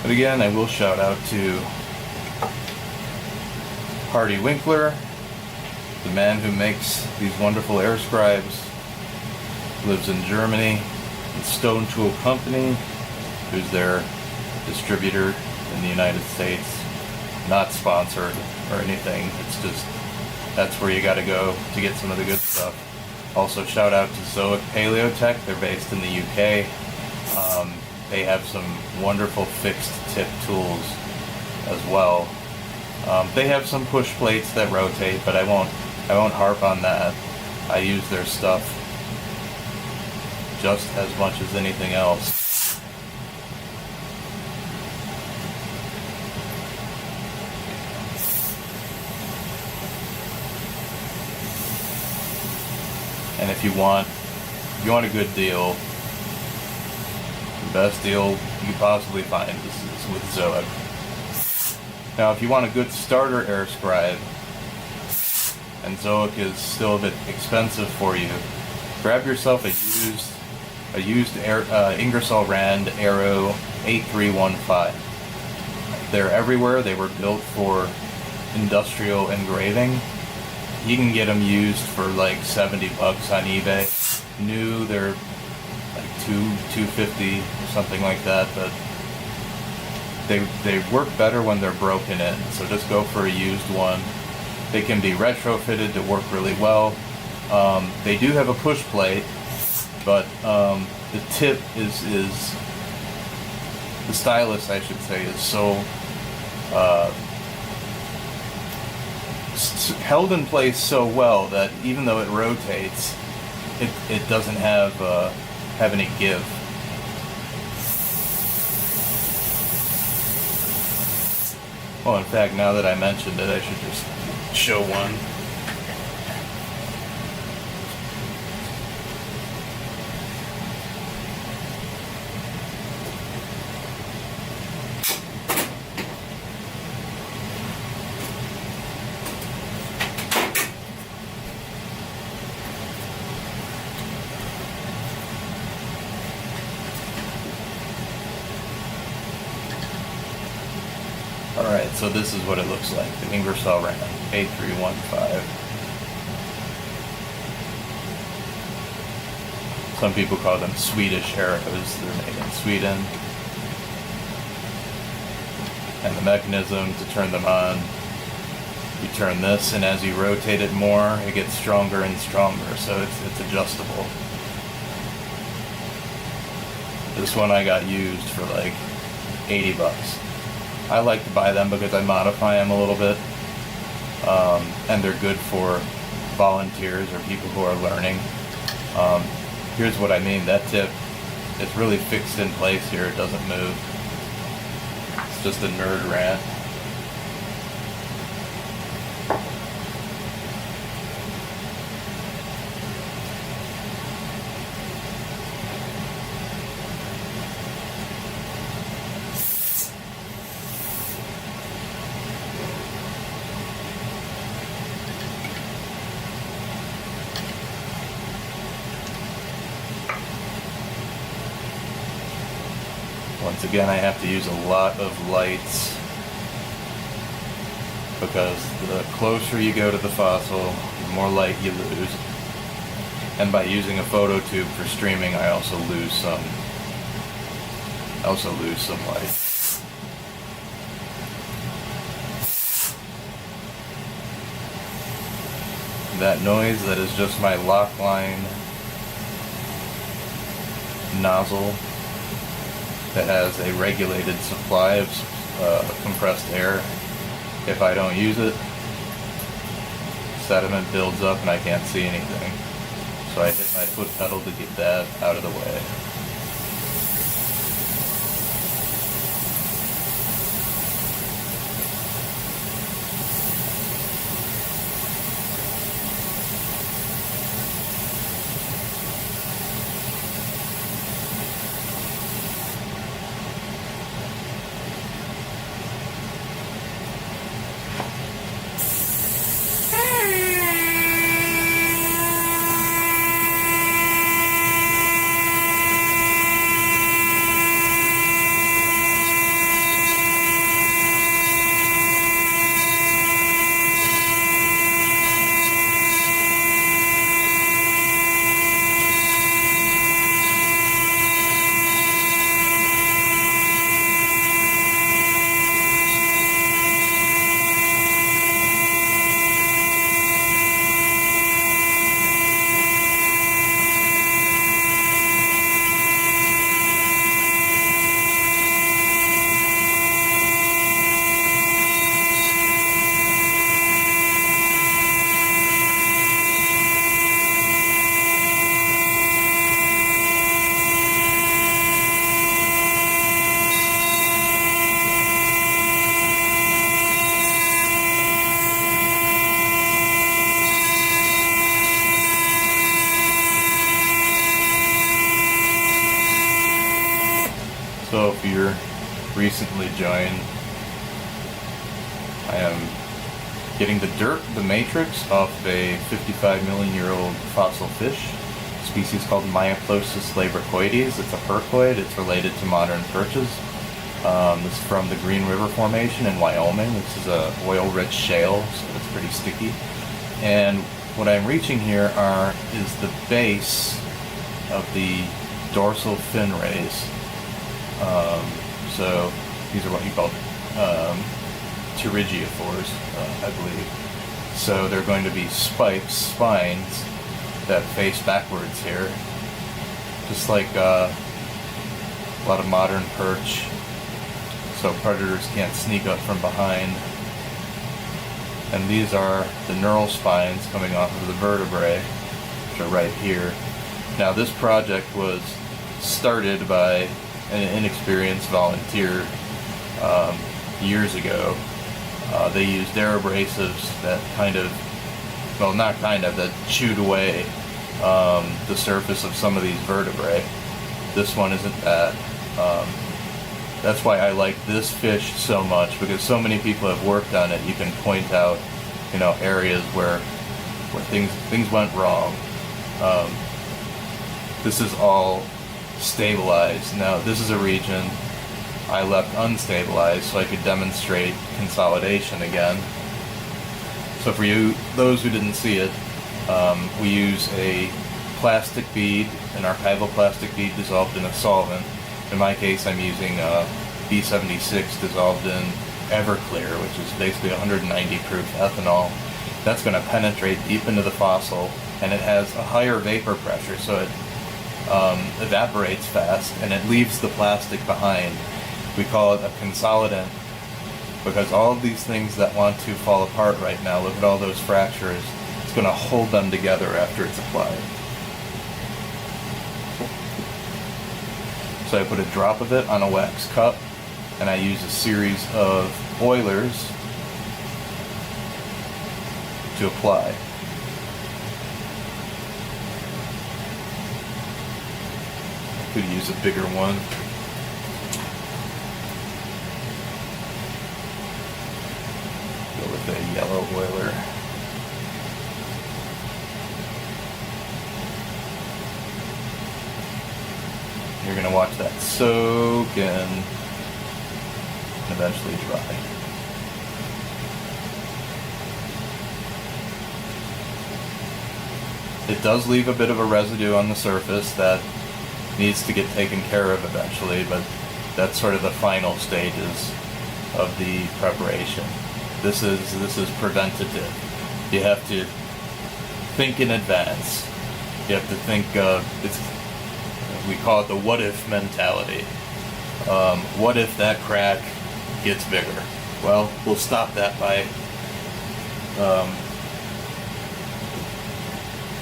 But again, I will shout out to Hardy Winkler, the man who makes these wonderful air scribes, lives in Germany, the Stone Tool Company, who's their distributor in the United States. Not sponsored or anything, it's just, that's where you gotta go to get some of the good stuff. Also shout out to Zoic Paleotech, they're based in the UK. They have some wonderful fixed tip tools as well. They have some push plates that rotate, but I won't harp on that. I use their stuff just as much as anything else. And if you want a good deal, the best deal you could possibly find is with Zoic. Now, if you want a good starter air scribe, and Zoic is still a bit expensive for you, grab yourself a used Ingersoll Rand Aero 8315. They're everywhere. They were built for industrial engraving. You can get them used for like $70 on eBay. New, they're like $250 or something like that, but they work better when they're broken in, so just go for a used one. They can be retrofitted to work really well. They do have a push plate, but the tip is the stylus, I should say, is so held in place so well that even though it rotates, it doesn't have any give. Well, in fact, now that I mentioned it, I should just show one. Alright, so this is what it looks like, the Ingersoll Rand A315. Some people call them Swedish arrows, they're made in Sweden. And the mechanism to turn them on, you turn this, and as you rotate it more, it gets stronger and stronger, so it's adjustable. This one I got used for like $80. I like to buy them because I modify them a little bit, and they're good for volunteers or people who are learning. Here's what I mean, that tip, it's really fixed in place here, it doesn't move. It's just a nerd rant. Once again, I have to use a lot of lights because the closer you go to the fossil, the more light you lose. And by using a photo tube for streaming, I also lose some light. That noise, that is just my lock line nozzle that has a regulated supply of compressed air. If I don't use it, sediment builds up and I can't see anything. So I hit my foot pedal to get that out of the way. So if you're recently joined, I am getting the matrix off a 55 million year old fossil fish, a species called Myoplosis labracoides. It's a percoid, it's related to modern perches. This is from the Green River Formation in Wyoming. This is a oil-rich shale, so it's pretty sticky. And what I'm reaching here is the base of the dorsal fin rays. So these are what you call pterygiophores, I believe. So they're going to be spines that face backwards here, just like a lot of modern perch, so predators can't sneak up from behind. And these are the neural spines coming off of the vertebrae, which are right here. Now this project was started by an inexperienced volunteer years ago. They used air abrasives that that chewed away the surface of some of these vertebrae. This one isn't that. That's why I like this fish so much, because so many people have worked on it. You can point out, areas where things went wrong. This is all stabilized. Now, this is a region I left unstabilized so I could demonstrate consolidation again. So for those who didn't see it, we use a plastic bead, an archival plastic bead dissolved in a solvent. In my case, I'm using B76 dissolved in Everclear, which is basically 190 proof ethanol. That's going to penetrate deep into the fossil, and it has a higher vapor pressure, so it evaporates fast, and it leaves the plastic behind. We call it a consolidant, because all of these things that want to fall apart right now, look at all those fractures, it's going to hold them together after it's applied. So I put a drop of it on a wax cup, and I use a series of oilers to apply. Could use a bigger one. Go with a yellow oiler. You're going to watch that soak and eventually dry. It does leave a bit of a residue on the surface that needs to get taken care of eventually, but that's sort of the final stages of the preparation. This is preventative. You have to think in advance. You have to think we call it the what if mentality. What if that crack gets bigger? Well, we'll stop that by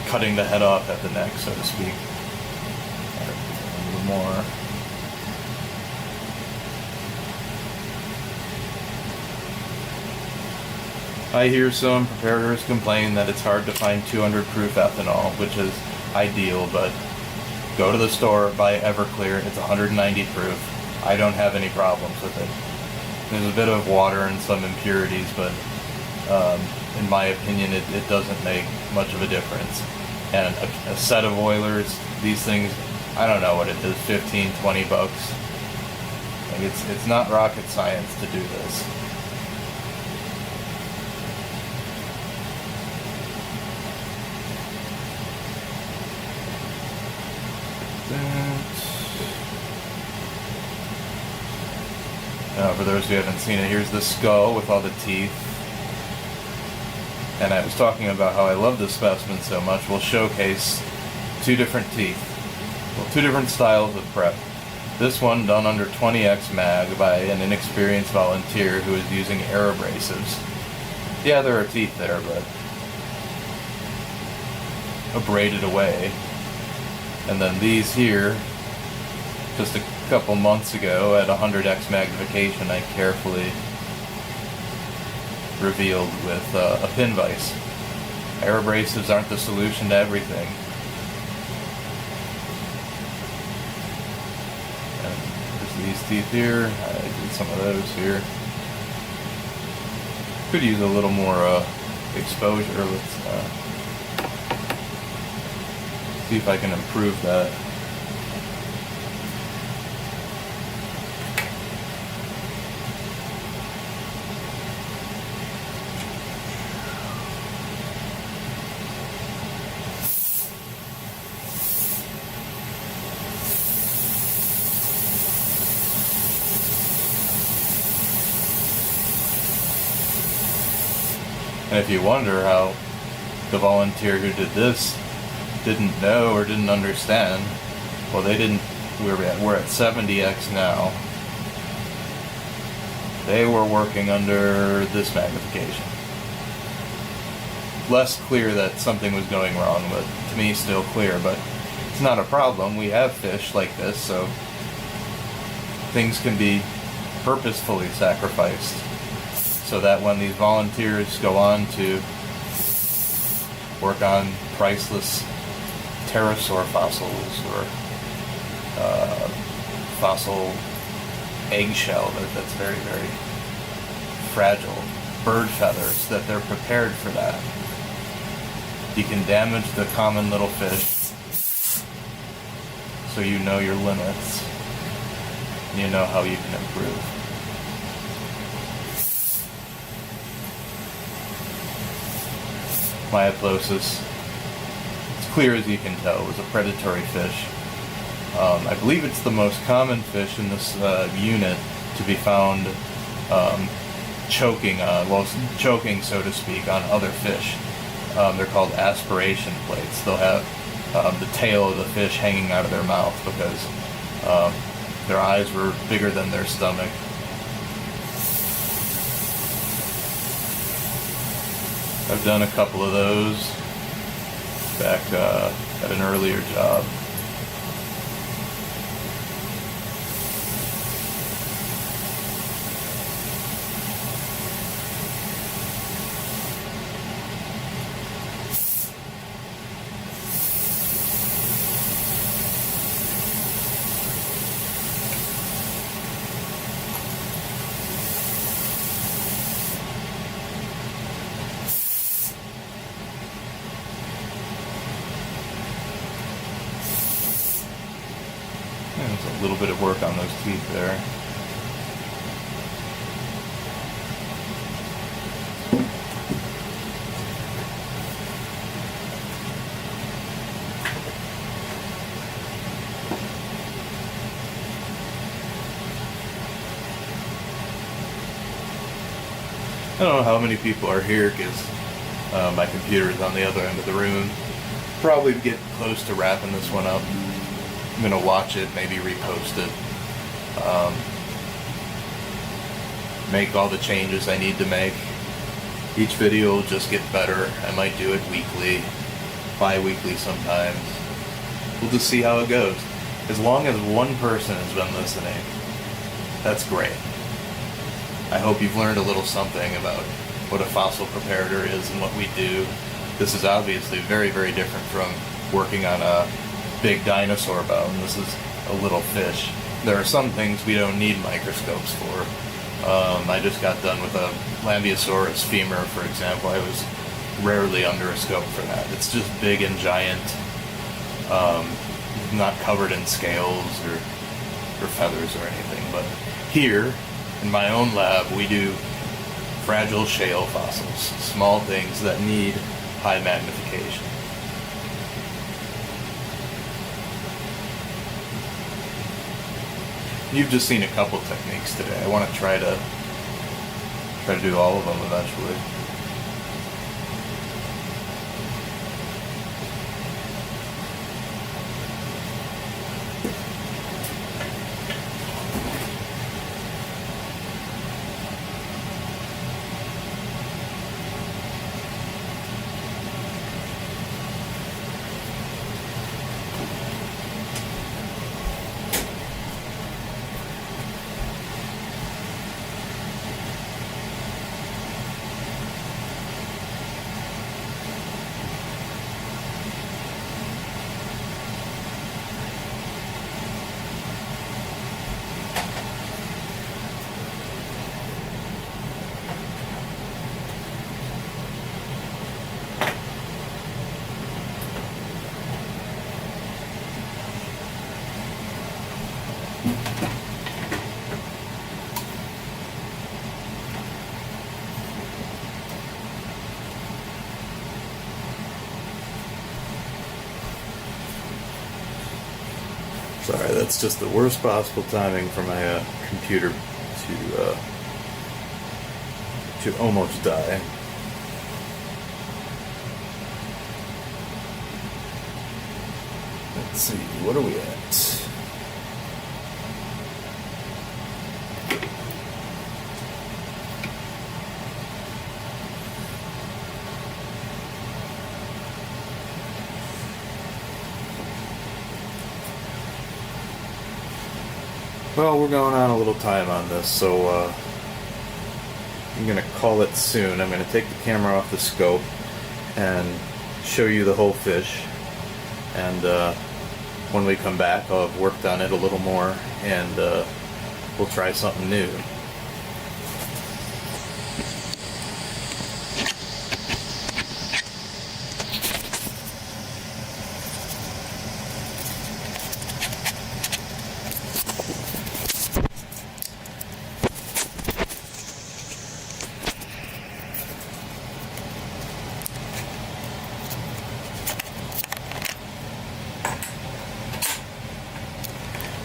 cutting the head off at the neck, so to speak. A little more. I hear some preparators complain that it's hard to find 200 proof ethanol, which is ideal, but go to the store, buy Everclear, it's 190 proof. I don't have any problems with it. There's a bit of water and some impurities, but in my opinion, it doesn't make much of a difference. And a set of oilers, these things, I don't know what it is, 15, 20 bucks. Like it's not rocket science to do this. For those who haven't seen it, here's the skull with all the teeth. And I was talking about how I love this specimen so much. We'll showcase two different teeth. Well, two different styles of prep. This one done under 20x mag by an inexperienced volunteer who is using air abrasives. Yeah, there are teeth there, but abraded away. And then these here, just a couple months ago at 100x magnification, I carefully revealed with a pin vise. Air abrasives aren't the solution to everything. And there's these teeth here. I did some of those here. Could use a little more exposure. Let's see if I can improve that. And if you wonder how the volunteer who did this didn't know or didn't understand, well, they didn't. We're at 70x now. They were working under this magnification. Less clear that something was going wrong, but to me still clear. But It's not a problem. We have fish like this, so things can be purposefully sacrificed so that when these volunteers go on to work on priceless pterosaur fossils or fossil eggshell that's very, very fragile, bird feathers, that they're prepared for that. You can damage the common little fish, so you know your limits, and you know how you can improve. Myoplosis, it's clear as you can tell, is a predatory fish. I believe it's the most common fish in this unit to be found choking, so to speak, on other fish. They're called aspiration plates. They'll have the tail of the fish hanging out of their mouth because their eyes were bigger than their stomach. I've done a couple of those back at an earlier job. There's a little bit of work on those teeth there. I don't know how many people are here because my computer is on the other end of the room. Probably get close to wrapping this one up. I'm going to watch it, maybe repost it, make all the changes I need to make. Each video will just get better. I might do it weekly, bi-weekly sometimes. We'll just see how it goes. As long as one person has been listening, that's great. I hope you've learned a little something about what a fossil preparator is and what we do. This is obviously very, very different from working on a big dinosaur bone. This is a little fish. There are some things we don't need microscopes for. I just got done with a Lambeosaurus femur, for example. I was rarely under a scope for that. It's just big and giant, not covered in scales or feathers or anything. But here, in my own lab, we do fragile shale fossils, small things that need high magnification. You've just seen a couple techniques today. I want to try to do all of them eventually. Sorry, that's just the worst possible timing for my computer to almost die. Let's see, what are we at? Well, we're going on a little time on this, so I'm going to call it soon. I'm going to take the camera off the scope and show you the whole fish. And when we come back, I'll have worked on it a little more, and we'll try something new.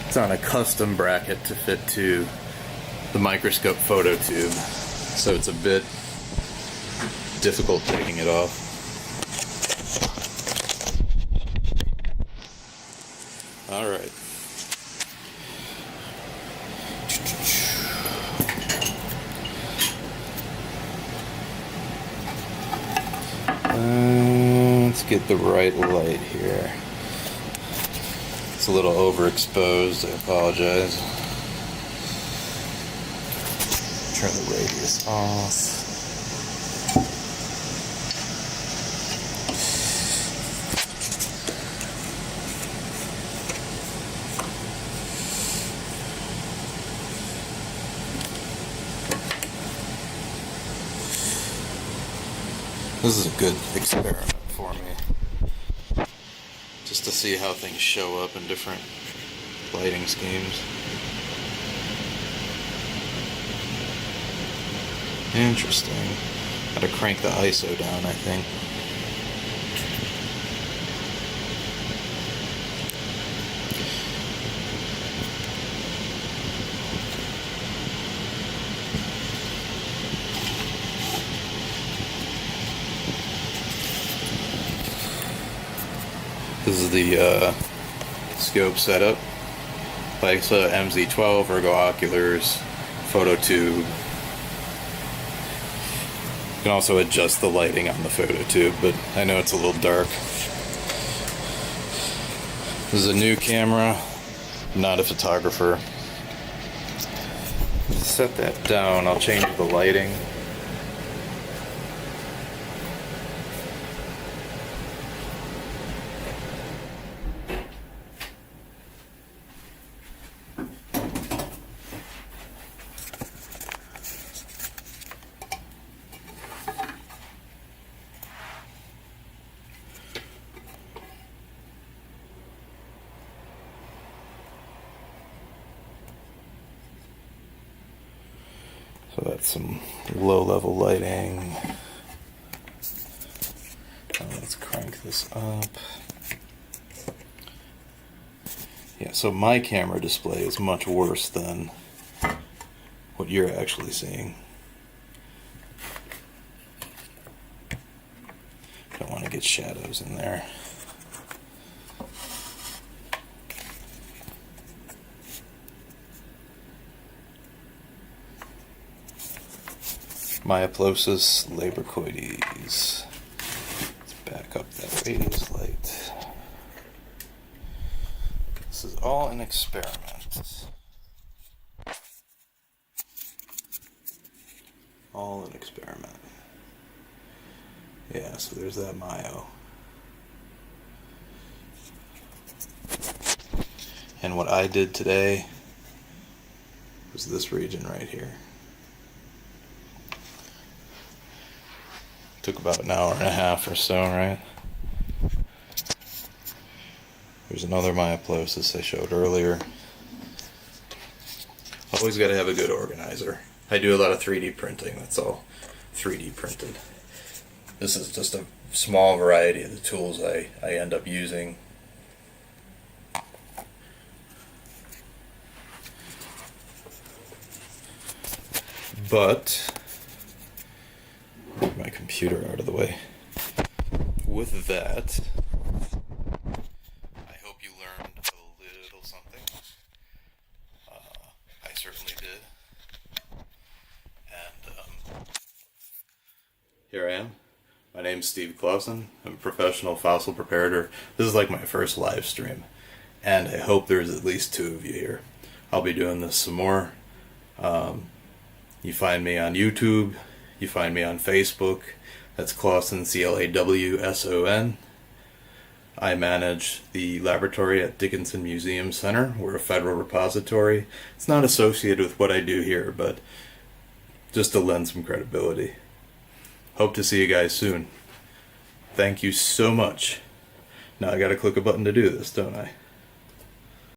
It's on a custom bracket to fit to the microscope photo tube, so it's a bit difficult taking it off. All right. Let's get the right light here. It's a little overexposed, I apologize. Turn the radius off. This is a good experiment for me, just to see how things show up in different lighting schemes. Interesting. Gotta crank the ISO down, I think. This is the scope setup. Leica MZ12, Ergo Oculars, photo tube. You can also adjust the lighting on the photo tube, but I know it's a little dark. This is a new camera, not a photographer. Set that down, I'll change the lighting. So that's some low-level lighting. Let's crank this up. Yeah, so my camera display is much worse than what you're actually seeing. Don't want to get shadows in there. Myoplosis labricoides. Let's back up that radius light. This is all an experiment. All an experiment. Yeah, so there's that myo. And what I did today was this region right here. Took about an hour and a half or so, right? There's another myoplosis I showed earlier. Always got to have a good organizer. I do a lot of 3D printing, that's all 3D printed. This is just a small variety of the tools I end up using. But my computer out of the way. With that, I hope you learned a little something. I certainly did. And here I am. My name's Steve Clausen. I'm a professional fossil preparator. This is like my first live stream, and I hope there's at least 2 of you here. I'll be doing this some more. You find me on YouTube. You find me on Facebook. That's Clawson, Clawson. I manage the laboratory at Dickinson Museum Center. We're a federal repository. It's not associated with what I do here, but just to lend some credibility. Hope to see you guys soon. Thank you so much. Now I gotta click a button to do this, don't I?